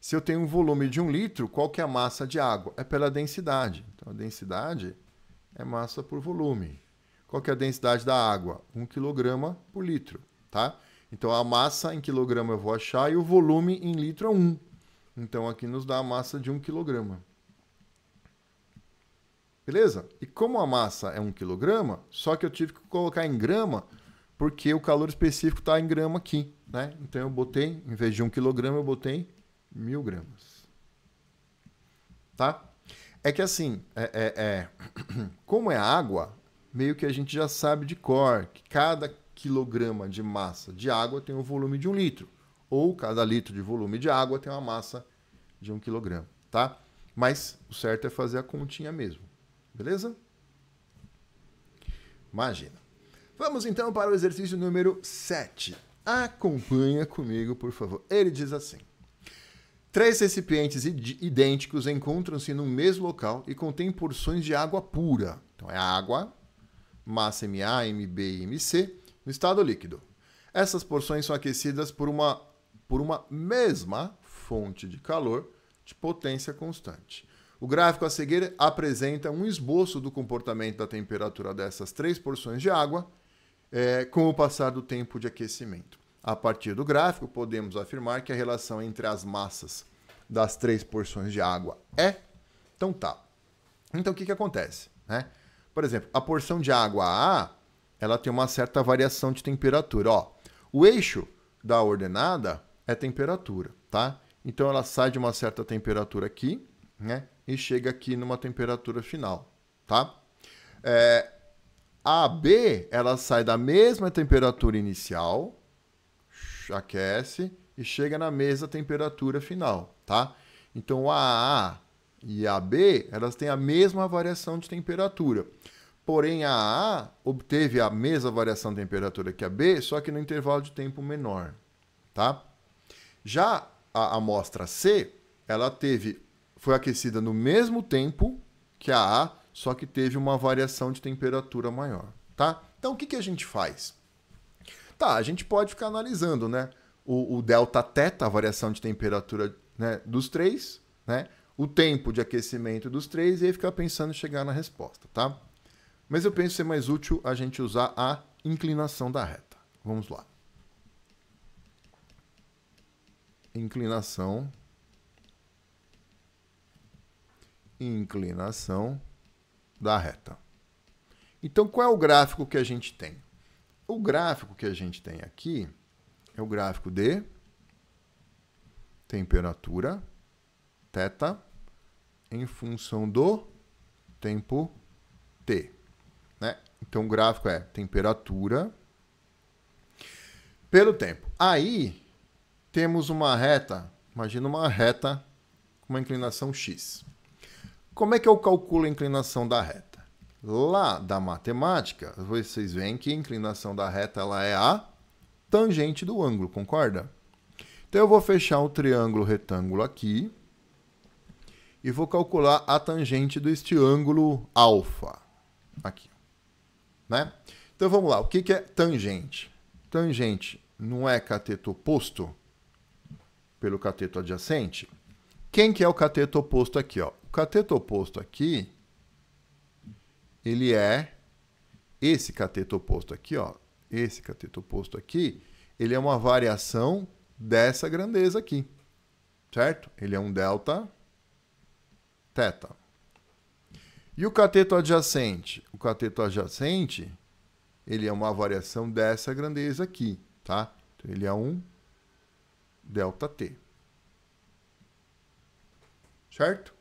Se eu tenho um volume de 1 litro, qual que é a massa de água? É pela densidade. Então, a densidade é massa por volume. Qual que é a densidade da água? 1 kg por litro, tá? Então, a massa em quilograma eu vou achar e o volume em litro é 1. Então, aqui nos dá a massa de 1 kg. Beleza? E como a massa é 1 kg, só que eu tive que colocar em grama, porque o calor específico está em grama aqui, né? Então, eu botei, em vez de 1 kg, eu botei 1000 gramas. Tá? É que assim, como é água, meio que a gente já sabe de cor que cada quilograma de massa de água tem um volume de 1 litro. Ou cada litro de volume de água tem uma massa de 1 quilograma, tá? Mas o certo é fazer a continha mesmo. Beleza? Imagina. Vamos então para o exercício número 7. Acompanha comigo, por favor. Ele diz assim: 3 recipientes idênticos encontram-se no mesmo local e contêm porções de água pura. Então é água, massa MA, MB e MC, no estado líquido. Essas porções são aquecidas por uma mesma fonte de calor de potência constante. O gráfico a seguir apresenta um esboço do comportamento da temperatura dessas 3 porções de água com o passar do tempo de aquecimento. A partir do gráfico, podemos afirmar que a relação entre as massas das 3 porções de água é... Então tá. Então o que acontece, né? Por exemplo, a porção de água A, ela tem uma certa variação de temperatura. Ó, o eixo da ordenada é temperatura, tá? Então ela sai de uma certa temperatura aqui, né? E chega aqui numa temperatura final, tá? A B, ela sai da mesma temperatura inicial, aquece e chega na mesma temperatura final, tá? Então a A e a B, elas têm a mesma variação de temperatura. Porém, a A obteve a mesma variação de temperatura que a B, só que no intervalo de tempo menor, tá? Já a amostra C, ela foi aquecida no mesmo tempo que a A, só que teve uma variação de temperatura maior, tá? Então, o que a gente faz? Tá, a gente pode ficar analisando, né? O delta θ, a variação de temperatura, né, dos 3, né? O tempo de aquecimento dos 3 e aí ficar pensando em chegar na resposta, tá? Mas eu penso ser mais útil a gente usar a inclinação da reta. Vamos lá. Inclinação inclinação da reta. Então, qual é o gráfico que a gente tem? O gráfico que a gente tem aqui é o gráfico de temperatura, θ, em função do tempo t. Né? Então, o gráfico é temperatura pelo tempo. Aí, temos uma reta, imagina uma reta com uma inclinação x. Como é que eu calculo a inclinação da reta? Lá da matemática, vocês veem que a inclinação da reta ela é a tangente do ângulo, concorda? Então, eu vou fechar um triângulo retângulo aqui e vou calcular a tangente deste ângulo alfa. Aqui. Né? Então, vamos lá. O que é tangente? Tangente não é cateto oposto pelo cateto adjacente? Quem que é o cateto oposto aqui? Ó? O cateto oposto aqui, ele é esse cateto oposto aqui, ó. Esse cateto oposto aqui, ele é uma variação dessa grandeza aqui, certo? Ele é um delta θ. E o cateto adjacente? O cateto adjacente, ele é uma variação dessa grandeza aqui, tá? Então, ele é um delta t. Certo?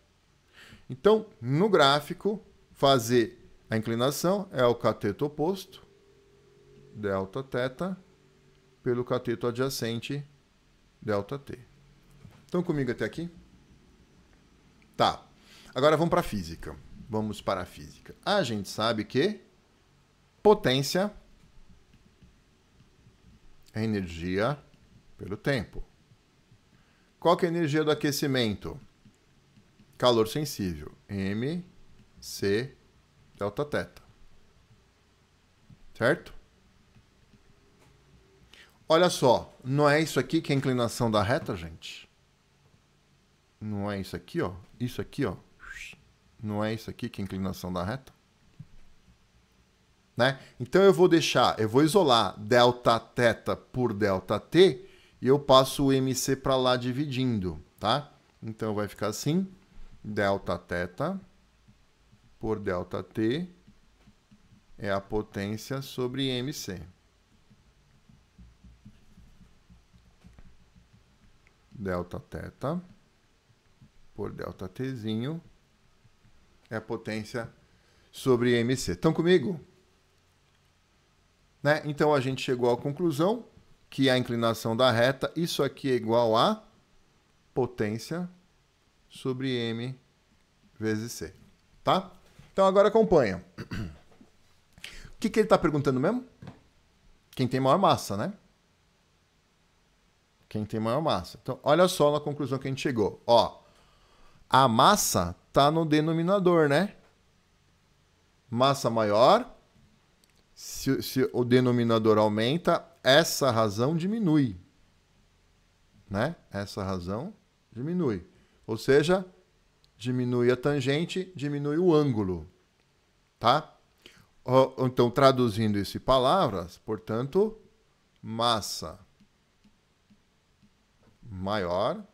Então, no gráfico, fazer a inclinação é o cateto oposto, delta θ, pelo cateto adjacente, delta t. Estão comigo até aqui? Tá. Agora vamos para a física. Vamos para a física. A gente sabe que potência é energia pelo tempo. Qual que é a energia do aquecimento? Calor sensível. mc delta θ. Certo? Olha só, não é isso aqui que é a inclinação da reta, gente? Não é isso aqui, ó. Isso aqui, ó. Não é isso aqui que é a inclinação da reta? Né? Então eu vou isolar delta θ por delta t e eu passo o mc para lá dividindo, tá? Então vai ficar assim, delta θ por delta t é a potência sobre mc. Delta θ por delta tzinho é a potência sobre mc. Estão comigo? Né? Então, a gente chegou à conclusão que a inclinação da reta, isso aqui é igual a potência sobre m vezes c. Tá? Então, agora acompanha. O que ele está perguntando mesmo? Quem tem maior massa, né? Quem tem maior massa. Então, olha só na conclusão que a gente chegou. Ó, a massa está no denominador, né? Massa maior, se o denominador aumenta, essa razão diminui. Né? Essa razão diminui. Ou seja, diminui a tangente, diminui o ângulo. Tá? Então, traduzindo isso em palavras, portanto, massa maior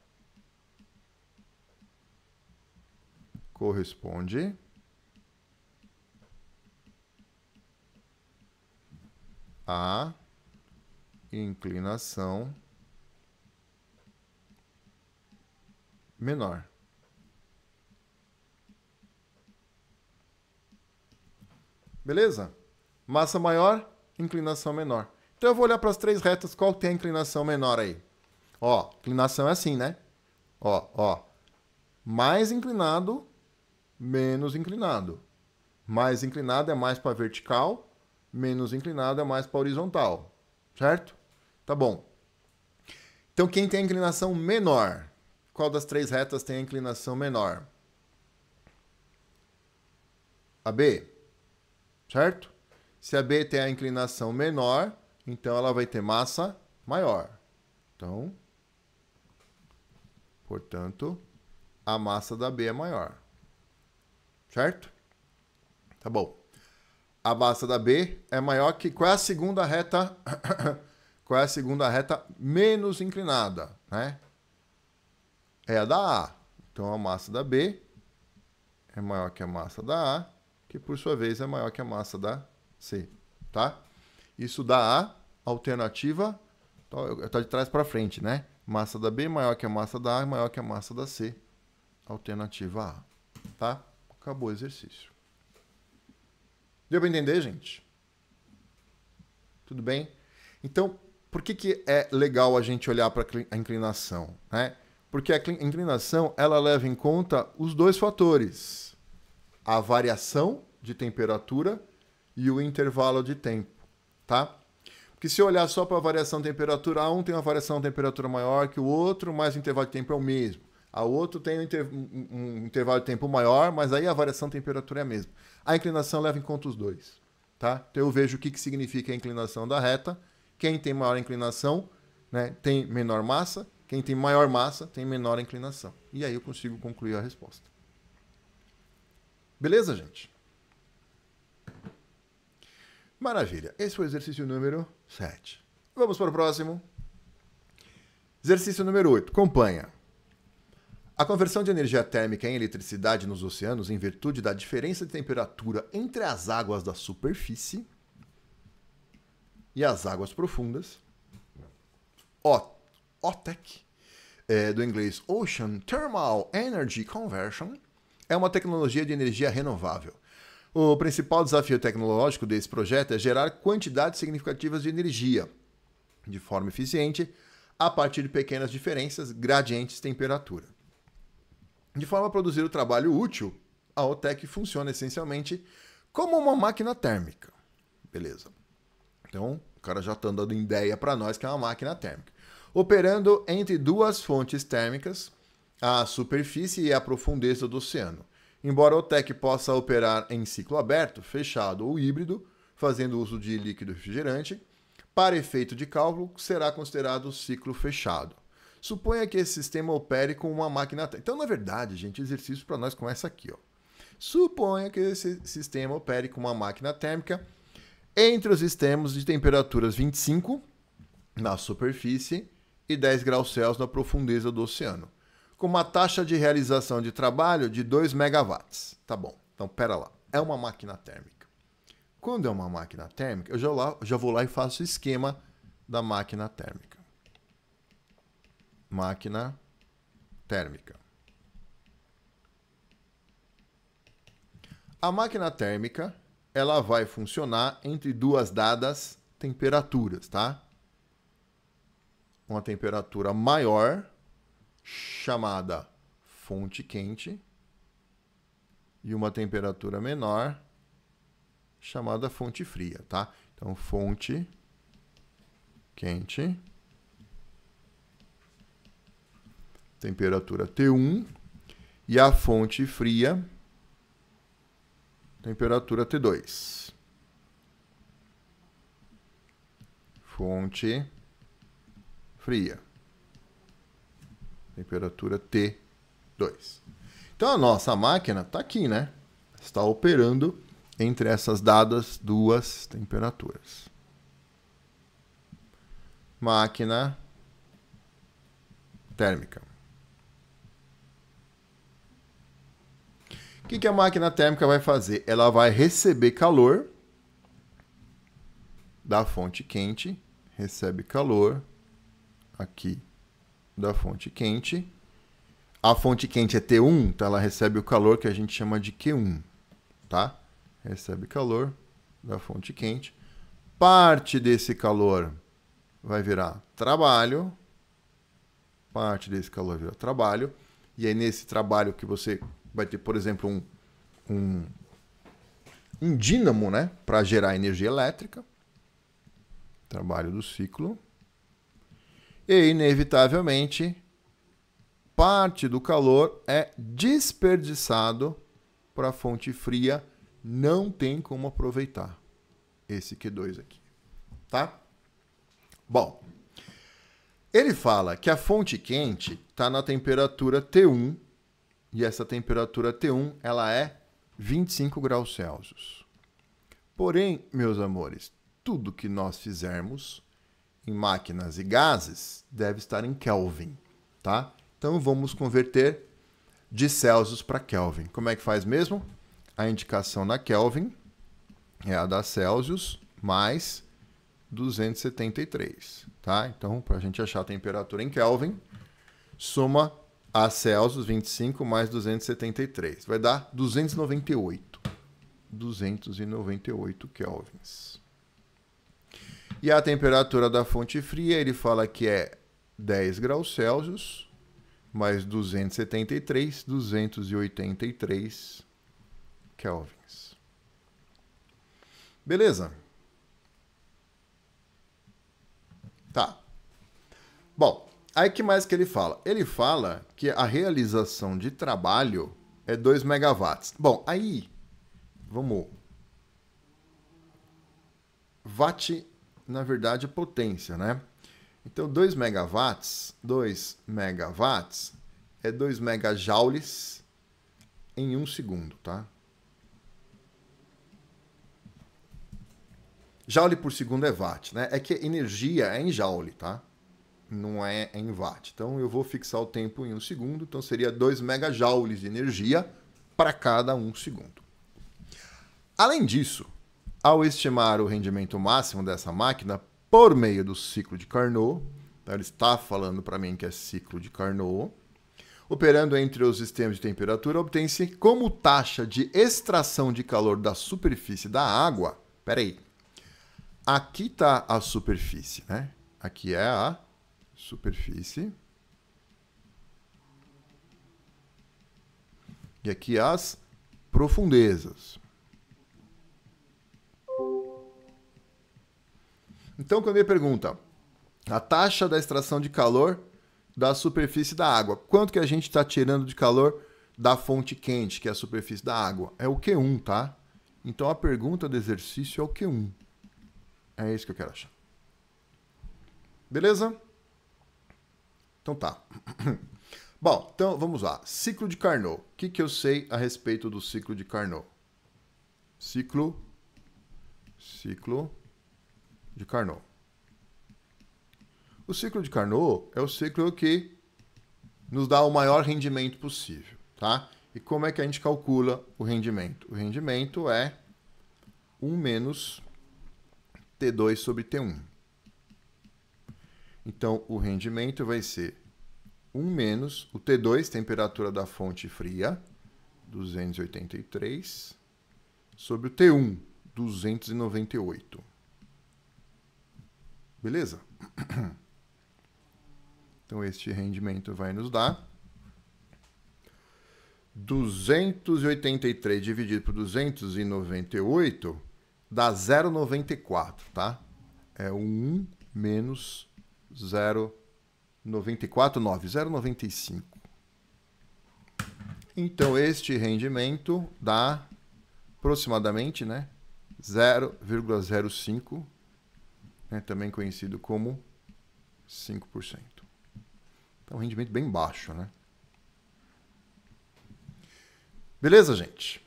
corresponde à inclinação menor. Beleza? Massa maior, inclinação menor. Então eu vou olhar para as três retas, qual tem a inclinação menor aí? Ó, inclinação é assim, né? Ó. Mais inclinado, menos inclinado. Mais inclinado é mais para vertical, menos inclinado é mais para horizontal. Certo? Tá bom. Então, quem tem a inclinação menor? Qual das três retas tem a inclinação menor? A B. Certo? Se a B tem a inclinação menor, então ela vai ter massa maior. Então, portanto, a massa da B é maior. Certo? Tá bom. A massa da B é maior que... Qual é a segunda reta? Qual é a segunda reta menos inclinada? Né? É a da A. Então, a massa da B é maior que a massa da A, que por sua vez é maior que a massa da C, tá? Isso dá a alternativa, tá de trás para frente, né? Massa da B maior que a massa da A, maior que a massa da C, alternativa A, tá? Acabou o exercício. Deu para entender, gente? Tudo bem? Então, por que é legal a gente olhar para a inclinação, né? Porque a inclinação, ela leva em conta os dois fatores. A variação de temperatura e o intervalo de tempo, tá? Porque se eu olhar só para a variação de temperatura, um tem uma variação de temperatura maior que o outro, mas o intervalo de tempo é o mesmo. A outro tem um intervalo de tempo maior, mas aí a variação de temperatura é a mesma. A inclinação leva em conta os dois, tá? Então eu vejo o que significa a inclinação da reta. Quem tem maior inclinação, né, tem menor massa. Quem tem maior massa tem menor inclinação. E aí eu consigo concluir a resposta. Beleza, gente? Maravilha. Esse foi o exercício número 7. Vamos para o próximo. Exercício número 8. Acompanha. A conversão de energia térmica em eletricidade nos oceanos em virtude da diferença de temperatura entre as águas da superfície e as águas profundas. OTEC, do inglês Ocean Thermal Energy Conversion, é uma tecnologia de energia renovável. O principal desafio tecnológico desse projeto é gerar quantidades significativas de energia, de forma eficiente, a partir de pequenas diferenças, gradientes de temperatura. De forma a produzir o trabalho útil, a OTEC funciona essencialmente como uma máquina térmica. Beleza. Então, o cara já está dando ideia para nós que é uma máquina térmica. Operando entre duas fontes térmicas, a superfície e a profundeza do oceano. Embora a OTEC possa operar em ciclo aberto, fechado ou híbrido, fazendo uso de líquido refrigerante, para efeito de cálculo, será considerado ciclo fechado. Suponha que esse sistema opere com uma máquina térmica. Então, na verdade, gente, o exercício para nós começa aqui. Ó. Suponha que esse sistema opere com uma máquina térmica entre os extremos de temperaturas 25 na superfície e 10 graus Celsius na profundeza do oceano, com uma taxa de realização de trabalho de 2 megawatts. Tá bom, então pera lá. É uma máquina térmica. Quando é uma máquina térmica, eu já vou lá e faço o esquema da máquina térmica. Máquina térmica. A máquina térmica, ela vai funcionar entre duas dadas temperaturas, tá? Uma temperatura maior, chamada fonte quente, e uma temperatura menor, chamada fonte fria, tá? Então, fonte quente, temperatura T1, e a fonte fria, temperatura T2. Fonte fria, temperatura T2. Então a nossa máquina está aqui, né? Está operando entre essas dadas duas temperaturas. Máquina térmica. O que a máquina térmica vai fazer? Ela vai receber calor da fonte quente, recebe calor aqui da fonte quente. A fonte quente é T1, então ela recebe o calor que a gente chama de Q1, tá? Recebe calor da fonte quente. Parte desse calor vai virar trabalho. Parte desse calor vira trabalho. E aí nesse trabalho que você vai ter, por exemplo, um dínamo, né, para gerar energia elétrica. Trabalho do ciclo. E, inevitavelmente, parte do calor é desperdiçado para a fonte fria. Não tem como aproveitar esse Q2 aqui. Tá? Bom, ele fala que a fonte quente está na temperatura T1. E essa temperatura T1, ela é 25 graus Celsius. Porém, meus amores, tudo que nós fizermos em máquinas e gases deve estar em Kelvin, tá? Então vamos converter de Celsius para Kelvin. Como é que faz mesmo? A indicação na Kelvin é a da Celsius mais 273, tá? Então, para a gente achar a temperatura em Kelvin, soma a Celsius 25 mais 273. Vai dar 298. 298 kelvins. E a temperatura da fonte fria, ele fala que é 10 graus Celsius mais 273, 283 kelvins. Beleza? Tá. Bom, aí que mais que ele fala? Ele fala que a realização de trabalho é 2 megawatts. Bom, aí, vamos... Watt, na verdade, é potência, né? Então, 2 megawatts é 2 megajoules em 1 segundo, tá? Joule por segundo é watt, né? É que energia é em joule, tá? Não é em watt. Então, eu vou fixar o tempo em 1 segundo. Então, seria 2 megajoules de energia para cada 1 segundo. Além disso, ao estimar o rendimento máximo dessa máquina por meio do ciclo de Carnot, então ele está falando para mim que é ciclo de Carnot, operando entre os sistemas de temperatura, obtém-se como taxa de extração de calor da superfície da água. Peraí. Aqui está a superfície, né? Aqui é a superfície. E aqui as profundezas. Então, quando me pergunta a taxa da extração de calor da superfície da água, quanto que a gente está tirando de calor da fonte quente, que é a superfície da água? É o Q1, tá? Então, a pergunta do exercício é o Q1. É isso que eu quero achar. Beleza? Então tá. Bom, então vamos lá. Ciclo de Carnot. O que eu sei a respeito do ciclo de Carnot? Ciclo de Carnot. O ciclo de Carnot é o ciclo que nos dá o maior rendimento possível, tá? E como é que a gente calcula o rendimento? O rendimento é 1 menos T2 sobre T1. Então, o rendimento vai ser 1 menos o T2, temperatura da fonte fria, 283, sobre o T1, 298. Beleza? Então, este rendimento vai nos dar 283 dividido por 298 dá 0,94, tá? É 1 menos 0,94, 0,95. Então, este rendimento dá aproximadamente, né, 0,05, né, também conhecido como 5%. Então, um rendimento bem baixo, né? Beleza, gente?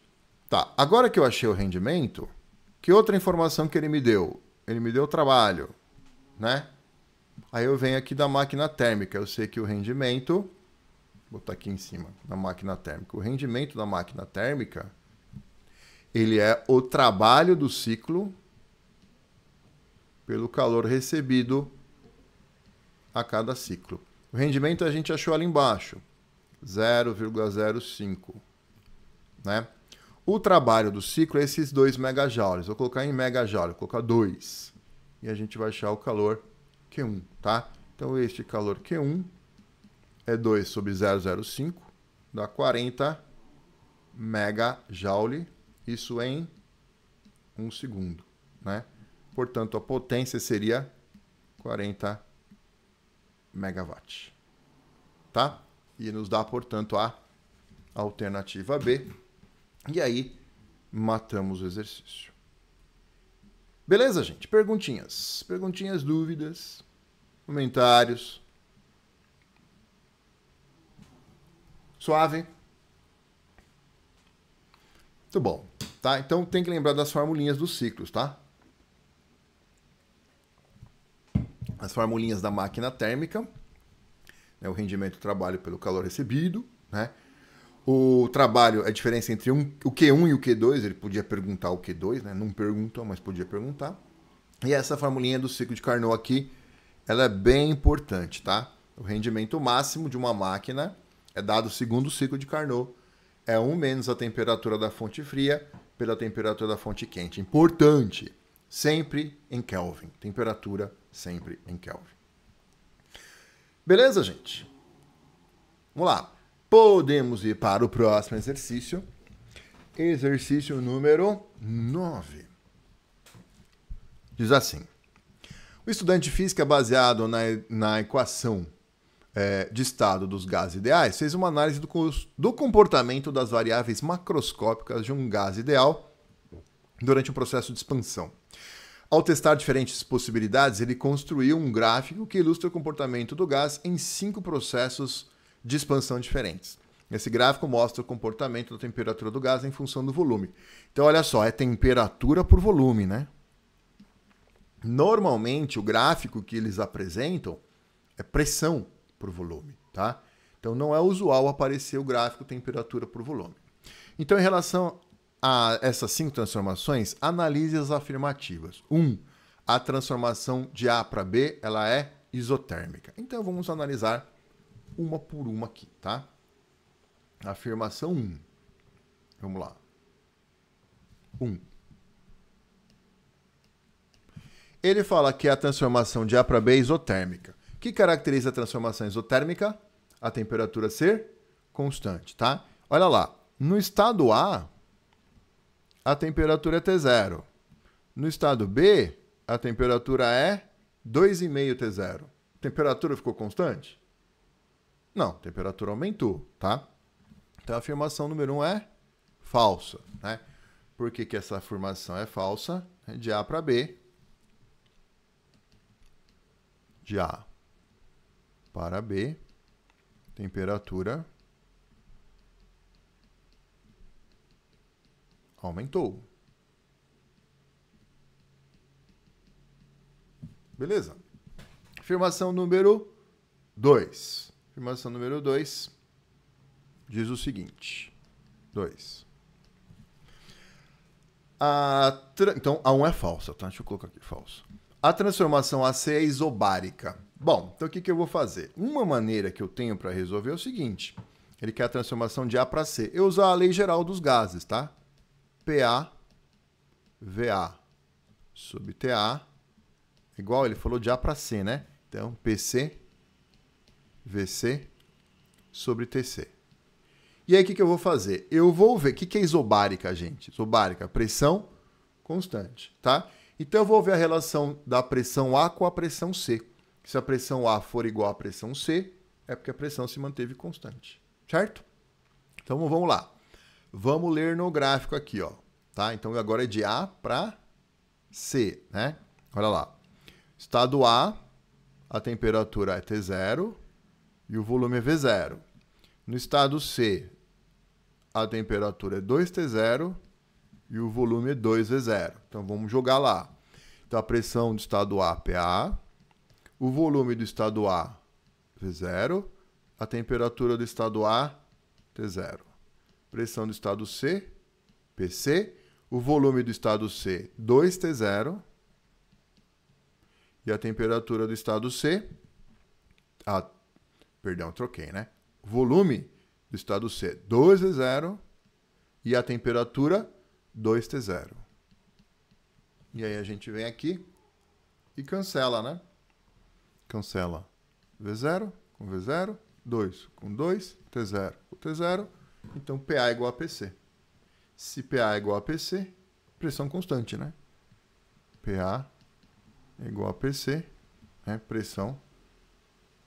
Tá, agora que eu achei o rendimento, que outra informação que ele me deu? Ele me deu trabalho, né? Aí eu venho aqui da máquina térmica. Eu sei que o rendimento... Vou botar aqui em cima, da máquina térmica. O rendimento da máquina térmica, ele é o trabalho do ciclo pelo calor recebido a cada ciclo. O rendimento a gente achou ali embaixo, 0,05, né? O trabalho do ciclo é esses 2 megajoules. Vou colocar em megajoule, vou colocar 2. E a gente vai achar o calor Q1, tá? Então, este calor Q1 é 2 sobre 0,05, dá 40 megajoule, isso em 1 segundo, né? Portanto, a potência seria 40 megawatt, tá? E nos dá, portanto, a alternativa B. E aí, matamos o exercício. Beleza, gente? Perguntinhas. Perguntinhas, dúvidas, comentários. Suave? Muito bom, tá? Então, tem que lembrar das formulinhas dos ciclos, tá? As formulinhas da máquina térmica, né? O rendimento do trabalho pelo calor recebido, né? O trabalho, a diferença entre o Q1 e o Q2, ele podia perguntar o Q2, né? Não perguntou, mas podia perguntar. E essa formulinha do ciclo de Carnot aqui, ela é bem importante, tá? O rendimento máximo de uma máquina é dado segundo o ciclo de Carnot. É 1 menos a temperatura da fonte fria pela temperatura da fonte quente. Importante, sempre em Kelvin. Temperatura sempre em Kelvin. Beleza, gente? Vamos lá. Podemos ir para o próximo exercício. Exercício número 9. Diz assim. O estudante de física, baseado na equação de estado dos gases ideais, fez uma análise do comportamento das variáveis macroscópicas de um gás ideal durante um processo de expansão. Ao testar diferentes possibilidades, ele construiu um gráfico que ilustra o comportamento do gás em 5 processos de expansão diferentes. Esse gráfico mostra o comportamento da temperatura do gás em função do volume. Então, olha só, é temperatura por volume, né? Normalmente, o gráfico que eles apresentam é pressão por volume, tá? Então, não é usual aparecer o gráfico temperatura por volume. Então, em relação a essas 5 transformações, analise as afirmativas. 1. A transformação de A para B, ela é isotérmica. Então, vamos analisar uma por uma aqui, tá? Afirmação 1. Vamos lá. 1. Ele fala que a transformação de A para B é isotérmica. O que caracteriza a transformação isotérmica? A temperatura ser constante, tá? Olha lá. No estado A, a temperatura é T0. No estado B, a temperatura é 2,5 T0. A temperatura ficou constante? Não, a temperatura aumentou, tá? Então, a afirmação número 1 é falsa, né? Por que essa afirmação é falsa? De A para B. De A para B, temperatura aumentou. Beleza? Afirmação número 2. Afirmação número 2 diz o seguinte. 2. Então, a 1 é falsa, tá? Deixa eu colocar aqui, falso. A transformação AC é isobárica. Bom, então o que eu vou fazer? Uma maneira que eu tenho para resolver é o seguinte. Ele quer a transformação de A para C. Eu usar a lei geral dos gases, tá? PA, VA sobre TA, igual ele falou de A para C, né? Então, PC, VC sobre TC. E aí, o que eu vou fazer? Eu vou ver, o que é isobárica, gente? Isobárica, pressão constante, tá? Então, eu vou ver a relação da pressão A com a pressão C. Se a pressão A for igual à pressão C, é porque a pressão se manteve constante, certo? Então, vamos lá. Vamos ler no gráfico aqui, ó. Tá? Então, agora é de A para C, né? Olha lá. Estado A, a temperatura é T0 e o volume é V0. No estado C, a temperatura é 2T0 e o volume é 2V0. Então, vamos jogar lá. Então, a pressão do estado A, PA, o volume do estado A, V0, a temperatura do estado A, T0. Pressão do estado C, PC, o volume do estado C, 2T0, e a temperatura do estado C, perdão, troquei, né? O volume do estado C, 2V0, e a temperatura, 2T0. E aí a gente vem aqui e cancela, né? Cancela V0 com V0, 2 com 2, T0 com T0. Então, PA é igual a PC. Se PA é igual a PC, pressão constante, né? PA é igual a PC, né? Pressão,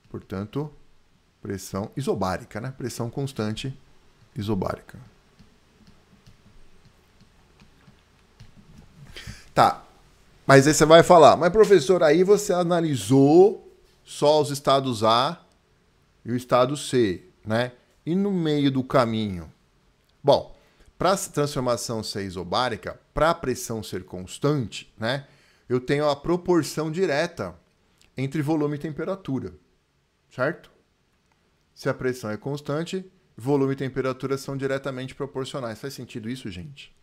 portanto, pressão isobárica, né? Pressão constante isobárica. Tá, mas aí você vai falar, mas professor, aí você analisou só os estados A e o estado C, né? E no meio do caminho? Bom, para a transformação ser isobárica, para a pressão ser constante, né? Eu tenho a proporção direta entre volume e temperatura, certo? Se a pressão é constante, volume e temperatura são diretamente proporcionais. Faz sentido isso, gente?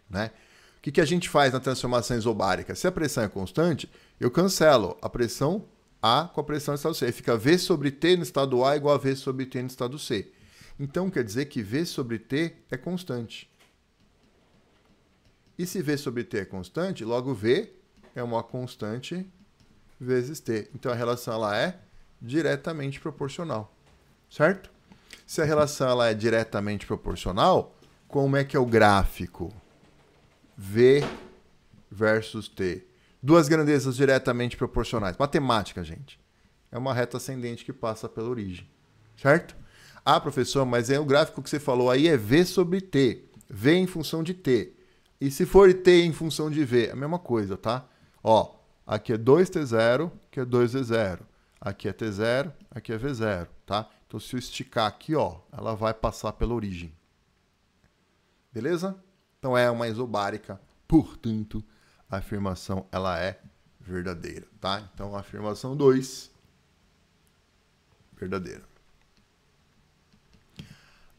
Né? O que a gente faz na transformação isobárica? Se a pressão é constante, eu cancelo a pressão A com a pressão no estado C. Fica V sobre T no estado A igual a V sobre T no estado C. Então, quer dizer que V sobre T é constante. E se V sobre T é constante, logo V é uma constante vezes T. Então, a relação ela é diretamente proporcional. Certo? Se a relação ela é diretamente proporcional, como é que é o gráfico? V versus T. Duas grandezas diretamente proporcionais. Matemática, gente. É uma reta ascendente que passa pela origem. Certo? Ah, professor, mas o gráfico que você falou aí é V sobre T. V em função de T. E se for T em função de V? É a mesma coisa, tá? Ó, aqui é 2T0, aqui é 2V0. Aqui é T0, aqui é V0, tá? Então, se eu esticar aqui, ó, ela vai passar pela origem. Beleza? Então, é uma isobárica, portanto, a afirmação ela é verdadeira, tá? Então, a afirmação 2, verdadeira.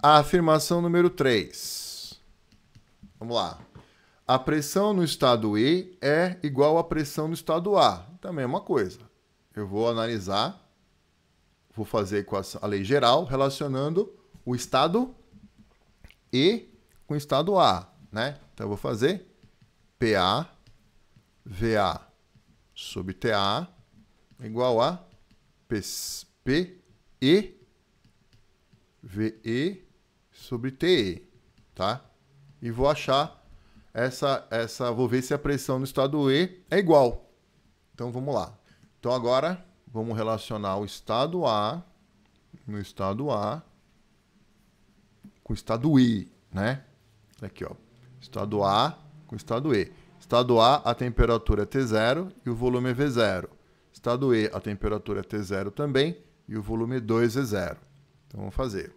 A afirmação número 3. Vamos lá. A pressão no estado E é igual à pressão no estado A. Também é uma coisa. Eu vou analisar, vou fazer a lei geral relacionando o estado E com o estado A, né? Então, eu vou fazer PA, VA sobre TA igual a PE, VE sobre TE, tá? E vou achar vou ver se a pressão no estado E é igual. Então, vamos lá. Então, agora, vamos relacionar o estado A no estado A com o estado E, né? Aqui, ó. Estado A com o estado E. Estado A, a temperatura é T0 e o volume é V0. Estado E, a temperatura é T0 também e o volume 2 é 0. Então, vamos fazer.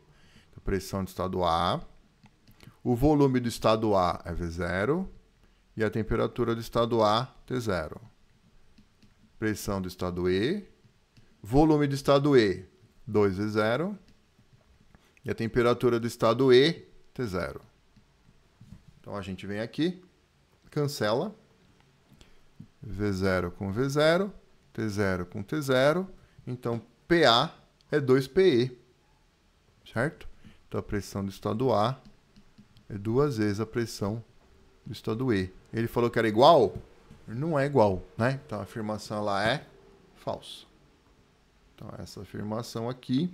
A pressão do estado A. O volume do estado A é V0 e a temperatura do estado A, T0. Pressão do estado E. Volume do estado E, 2V0. E a temperatura do estado E, T0. Então, a gente vem aqui, cancela. V0 com V0, T0 com T0. Então, PA é 2PE. Certo? Então, a pressão do estado A é 2 vezes a pressão do estado E. Ele falou que era igual? Não é igual, né? Então, a afirmação ela é falsa. Então, essa afirmação aqui...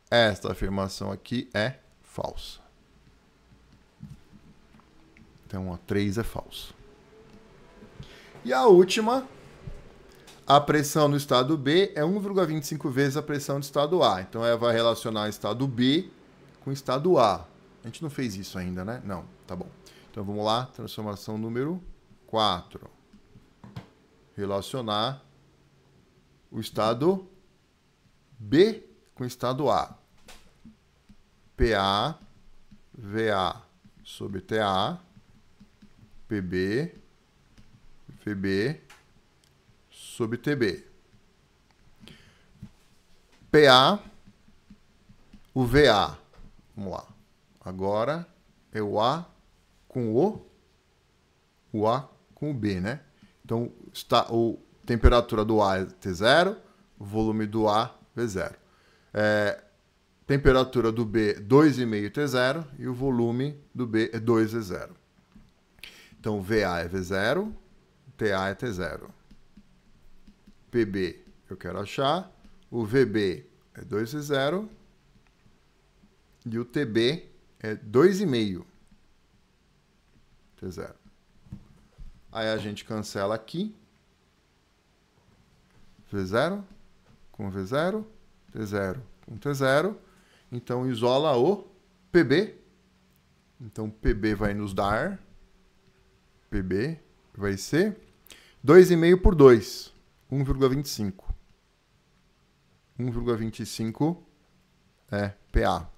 esta afirmação aqui é falsa. Então, a 3 é falso. E a última, a pressão no estado B é 1,25 vezes a pressão do estado A. Então, ela vai relacionar o estado B com o estado A. A gente não fez isso ainda, né? Não, tá bom. Então, vamos lá. Transformação número 4. Relacionar o estado B com o estado A. PA, VA sobre TA, PB, VB sobre TB. PA, o VA. Vamos lá. Agora é o A com o A com o B, né? Então, a temperatura do A é T0, o volume do A V0. Temperatura do B 2,5 T0 e o volume do B é 2V0. Então, VA é V0, TA é T0. PB eu quero achar, o VB é 2V0 e o TB é 2,5 T0. Aí a gente cancela aqui. V0 com V0, T0 com T0. Então, isola o PB. Então, PB vai nos dar... PB vai ser 2,5 por 2. 1,25. 1,25 é PA.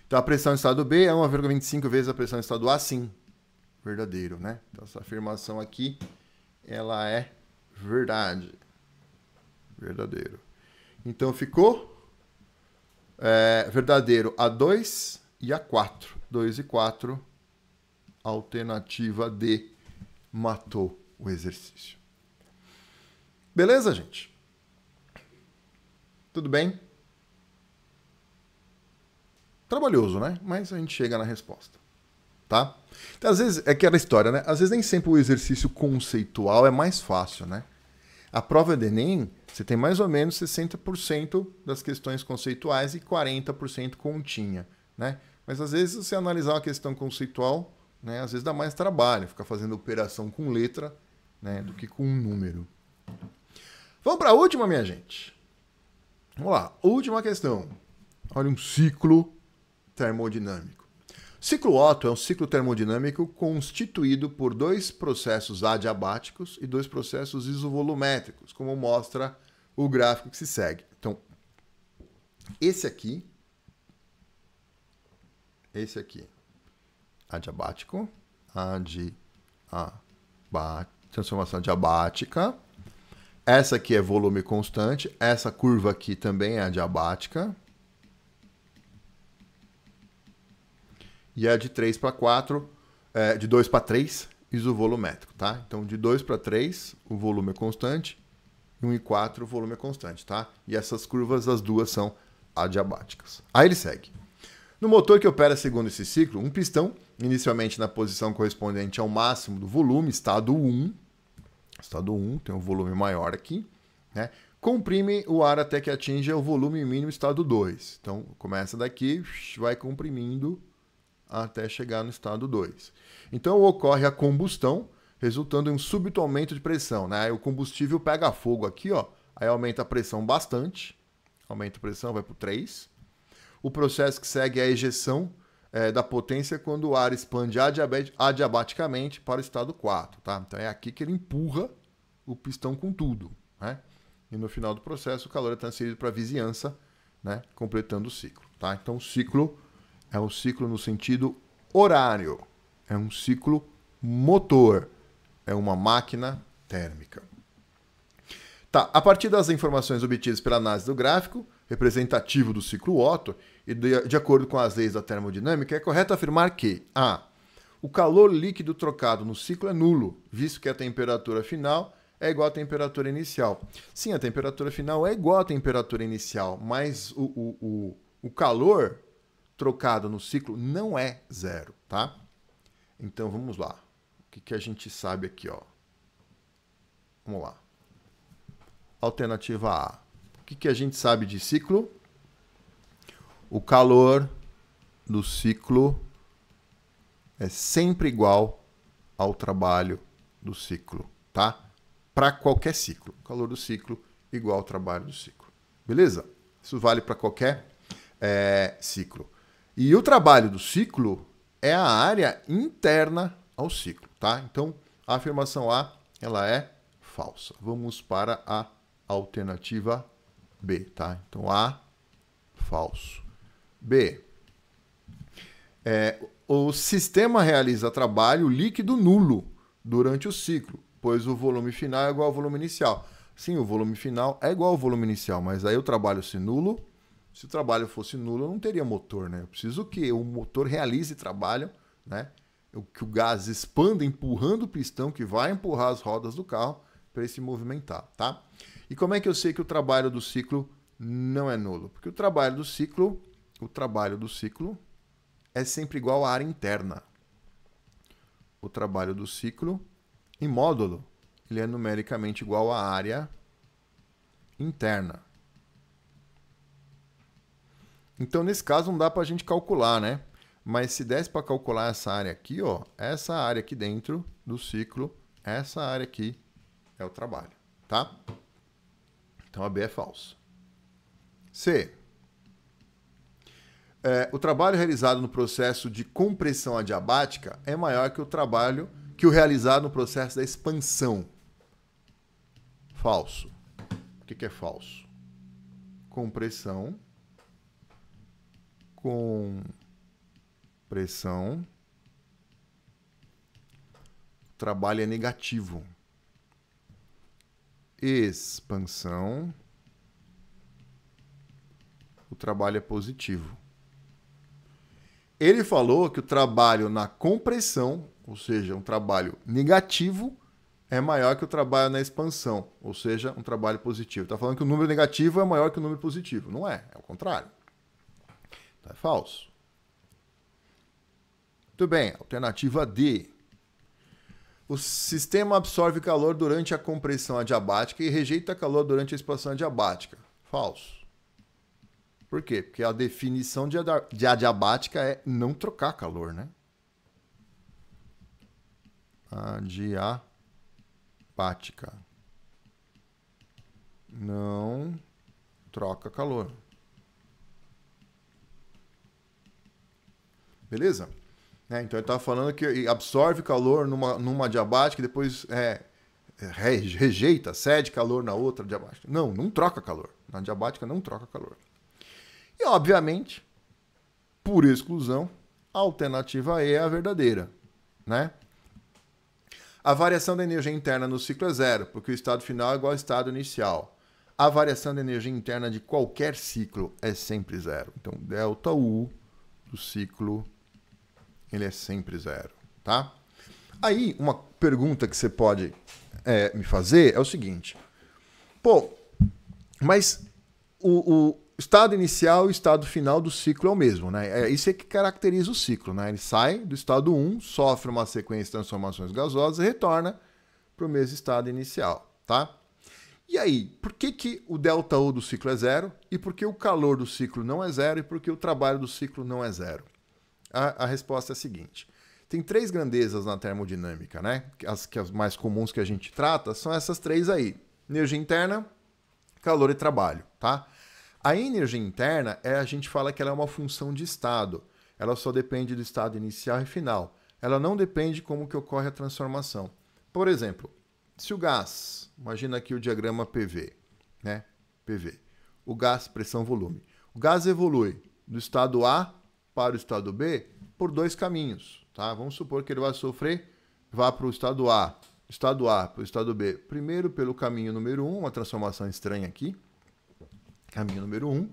Então, a pressão em estado B é 1,25 vezes a pressão em estado A, sim. Verdadeiro, né? Então, essa afirmação aqui, ela é verdade. Verdadeiro. Então, ficou verdadeiro A2 e A4. 2 e 4. Alternativa D matou o exercício. Beleza, gente? Tudo bem? Trabalhoso, né? Mas a gente chega na resposta. Tá? Então, às vezes, é aquela história, né? Às vezes nem sempre o exercício conceitual é mais fácil, né? A prova do Enem, você tem mais ou menos 60% das questões conceituais e 40% continha, né? Mas às vezes você analisar uma questão conceitual, né, às vezes dá mais trabalho, ficar fazendo operação com letra, né, do que com número. Vamos para a última, minha gente. Vamos lá, última questão. Olha, um ciclo termodinâmico. O ciclo Otto é um ciclo termodinâmico constituído por 2 processos adiabáticos e 2 processos isovolumétricos, como mostra o gráfico que se segue. Então, esse aqui, adiabático, transformação adiabática. Essa aqui é volume constante, essa curva aqui também é adiabática. E é de 3 para 4, de 2 para 3, isovolumétrico, tá? Então, de 2 para 3, o volume é constante, e 1 e 4, o volume é constante, tá? E essas curvas, as duas são adiabáticas. Aí ele segue. No motor que opera segundo esse ciclo, um pistão, inicialmente na posição correspondente ao máximo do volume, estado 1, tem um volume maior aqui, né? Comprime o ar até que atinja o volume mínimo, estado 2. Então, começa daqui, vai comprimindo até chegar no estado 2. Então, ocorre a combustão, resultando em um súbito aumento de pressão, né? Aí o combustível pega fogo aqui, ó, aí aumenta a pressão bastante, aumenta a pressão, vai para o 3. O processo que segue é a ejeção da potência quando o ar expande adiabaticamente para o estado 4, tá? Então é aqui que ele empurra o pistão com tudo, né? E no final do processo o calor é transferido para a vizinhança, né? Completando o ciclo, tá? Então o ciclo é um ciclo no sentido horário, é um ciclo motor, é uma máquina térmica. Tá, a partir das informações obtidas pela análise do gráfico representativo do ciclo Otto e de acordo com as leis da termodinâmica, é correto afirmar que a. O calor líquido trocado no ciclo é nulo, visto que a temperatura final é igual à temperatura inicial. Sim, a temperatura final é igual à temperatura inicial, mas o calor trocado no ciclo não é zero, tá? Então vamos lá. O que a gente sabe aqui, ó? Vamos lá. Alternativa A. O que a gente sabe de ciclo? O calor do ciclo é sempre igual ao trabalho do ciclo, tá? Para qualquer ciclo. O calor do ciclo igual ao trabalho do ciclo. Beleza? Isso vale para qualquer ciclo. E o trabalho do ciclo é a área interna ao ciclo, tá? Então, a afirmação A, ela é falsa. Vamos para a alternativa B, tá? Então, A, falso. B, o sistema realiza trabalho líquido nulo durante o ciclo, pois o volume final é igual ao volume inicial. Sim, o volume final é igual ao volume inicial, mas aí o trabalho se nulo. Se o trabalho fosse nulo, eu não teria motor, né? Eu preciso que o motor realize trabalho, né? Que o gás expanda empurrando o pistão que vai empurrar as rodas do carro para ele se movimentar, tá? E como é que eu sei que o trabalho do ciclo não é nulo? Porque o trabalho do ciclo é sempre igual à área interna. O trabalho do ciclo, em módulo, ele é numericamente igual à área interna. Então, nesse caso, não dá para a gente calcular, né? Mas se desse para calcular essa área aqui, ó, essa área aqui dentro do ciclo, essa área aqui é o trabalho, tá? Então, a B é falso. C. O trabalho realizado no processo de compressão adiabática é maior que o realizado no processo da expansão. Falso. O que é falso? Compressão. Trabalho é negativo. Expansão. o trabalho é positivo. Ele falou que o trabalho na compressão, ou seja, um trabalho negativo, é maior que o trabalho na expansão, ou seja, um trabalho positivo. Está falando que o número negativo é maior que o número positivo. Não é, é o contrário. Então é falso. Muito bem, alternativa D. O sistema absorve calor durante a compressão adiabática e rejeita calor durante a expansão adiabática. Falso. Por quê? Porque a definição de adiabática é não trocar calor, né? Adiabática. Não troca calor. Beleza? Então ele estava falando que absorve calor numa adiabática e depois rejeita, cede calor na outra adiabática. Não troca calor. Na adiabática não troca calor. E, obviamente, por exclusão, a alternativa E é a verdadeira, né? A variação da energia interna no ciclo é zero, porque o estado final é igual ao estado inicial. A variação da energia interna de qualquer ciclo é sempre zero. Então, ΔU do ciclo, ele é sempre zero, tá? Aí, uma pergunta que você pode me fazer é o seguinte. Pô, mas o estado inicial e o estado final do ciclo é o mesmo, né? Isso é que caracteriza o ciclo, né? Ele sai do estado 1, sofre uma sequência de transformações gasosas e retorna para o mesmo estado inicial, tá? E aí, por que o ΔU do ciclo é zero? E por que o calor do ciclo não é zero? E por que o trabalho do ciclo não é zero? A resposta é a seguinte. Tem 3 grandezas na termodinâmica, né? As mais comuns que a gente trata são essas 3 aí. Energia interna, calor e trabalho, tá? A energia interna, a gente fala que ela é uma função de estado. Ela só depende do estado inicial e final. Ela não depende de como que ocorre a transformação. Por exemplo, se o gás, imagina aqui o diagrama PV, né? PV. O gás, pressão, volume. O gás evolui do estado A para o estado B por 2 caminhos, tá? Vamos supor que ele vá para o estado A para o estado B. Primeiro pelo caminho número 1, uma transformação estranha aqui. Caminho número 1,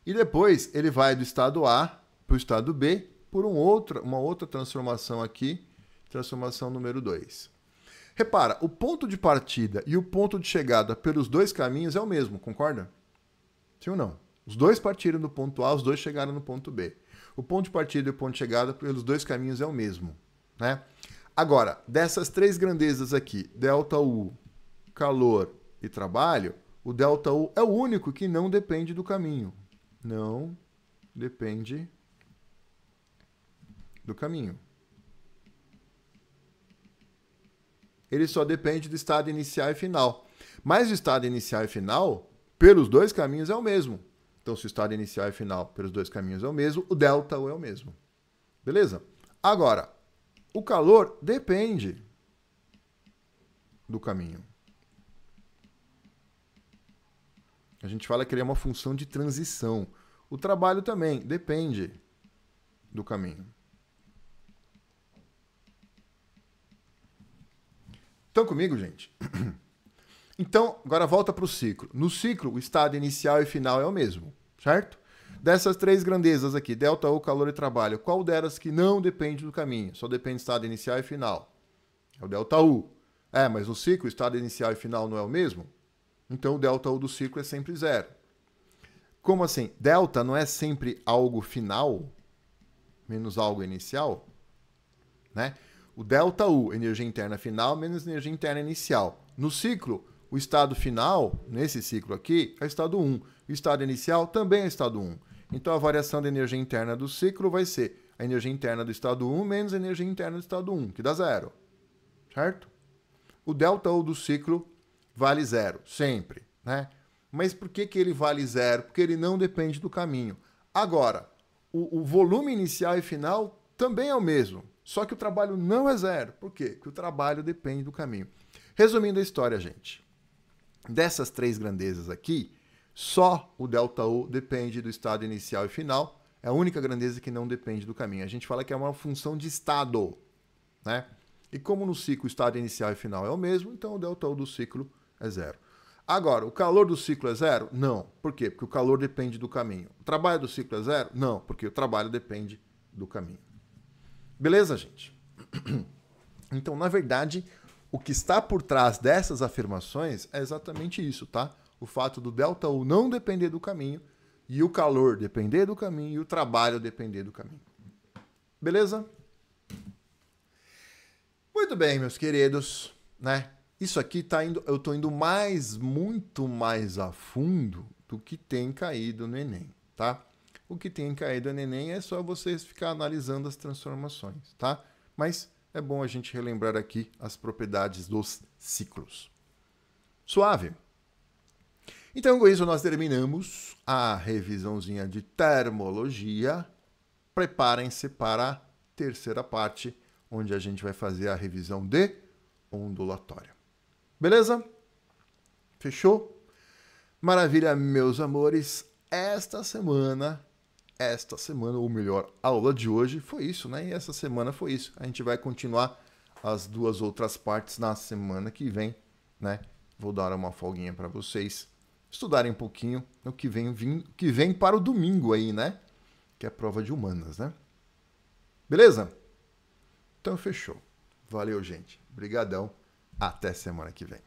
e depois ele vai do estado A para o estado B por uma outra transformação aqui, transformação número 2. Repara, o ponto de partida e o ponto de chegada pelos 2 caminhos é o mesmo, concorda? Sim ou não? Os 2 partiram do ponto A, os 2 chegaram no ponto B. O ponto de partida e o ponto de chegada pelos 2 caminhos é o mesmo, né? Agora, dessas 3 grandezas aqui, ΔU, calor e trabalho, o ΔU é o único que não depende do caminho. Não depende do caminho. Ele só depende do estado inicial e final. Mas o estado inicial e final, pelos 2 caminhos, é o mesmo. Então, se o estado inicial e final pelos 2 caminhos é o mesmo, o ΔU é o mesmo. Beleza? Agora, o calor depende do caminho. A gente fala que ele é uma função de transição. O trabalho também depende do caminho. Estão comigo, gente? Então, agora volta para o ciclo. No ciclo, o estado inicial e final é o mesmo, certo? Dessas 3 grandezas aqui, ΔU, calor e trabalho, qual delas que não depende do caminho? Só depende do estado inicial e final. É o ΔU. Mas no ciclo, o estado inicial e final não é o mesmo? Então, o ΔU do ciclo é sempre zero. Como assim? Delta não é sempre algo final menos algo inicial? Né? O ΔU, energia interna final, menos energia interna inicial. No ciclo, o estado final, nesse ciclo aqui, é o estado 1. O estado inicial também é o estado 1. Então, a variação da energia interna do ciclo vai ser a energia interna do estado 1 menos a energia interna do estado 1, que dá zero. Certo? O ΔU do ciclo vale zero, sempre, né? Mas por que ele vale zero? Porque ele não depende do caminho. Agora, o volume inicial e final também é o mesmo, só que o trabalho não é zero. Por quê? Porque o trabalho depende do caminho. Resumindo a história, gente, dessas 3 grandezas aqui, só o ΔU depende do estado inicial e final, é a única grandeza que não depende do caminho. A gente fala que é uma função de estado, né? E como no ciclo o estado inicial e final é o mesmo, então o ΔU do ciclo é zero. Agora, o calor do ciclo é zero? Não. Por quê? Porque o calor depende do caminho. O trabalho do ciclo é zero? Não, porque o trabalho depende do caminho. Beleza, gente? Então, na verdade, o que está por trás dessas afirmações é exatamente isso, tá? O fato do ΔU não depender do caminho, e o calor depender do caminho, e o trabalho depender do caminho. Beleza? Muito bem, meus queridos, né? Isso aqui tá indo, eu tô indo muito mais a fundo do que tem caído no Enem, tá? O que tem caído no Enem é só vocês ficar analisando as transformações, tá? Mas é bom a gente relembrar aqui as propriedades dos ciclos. Suave? Então, com isso, nós terminamos a revisãozinha de termologia. Preparem-se para a terceira parte, onde a gente vai fazer a revisão de ondulatória. Beleza? Fechou? Maravilha, meus amores. Esta semana, ou melhor, a aula de hoje foi isso, né? E essa semana foi isso. A gente vai continuar as duas outras partes na semana que vem, né? Vou dar uma folguinha para vocês estudarem um pouquinho no que vem para o domingo aí, né? Que é a prova de humanas, né? Beleza? Então fechou. Valeu, gente. Brigadão. Até semana que vem.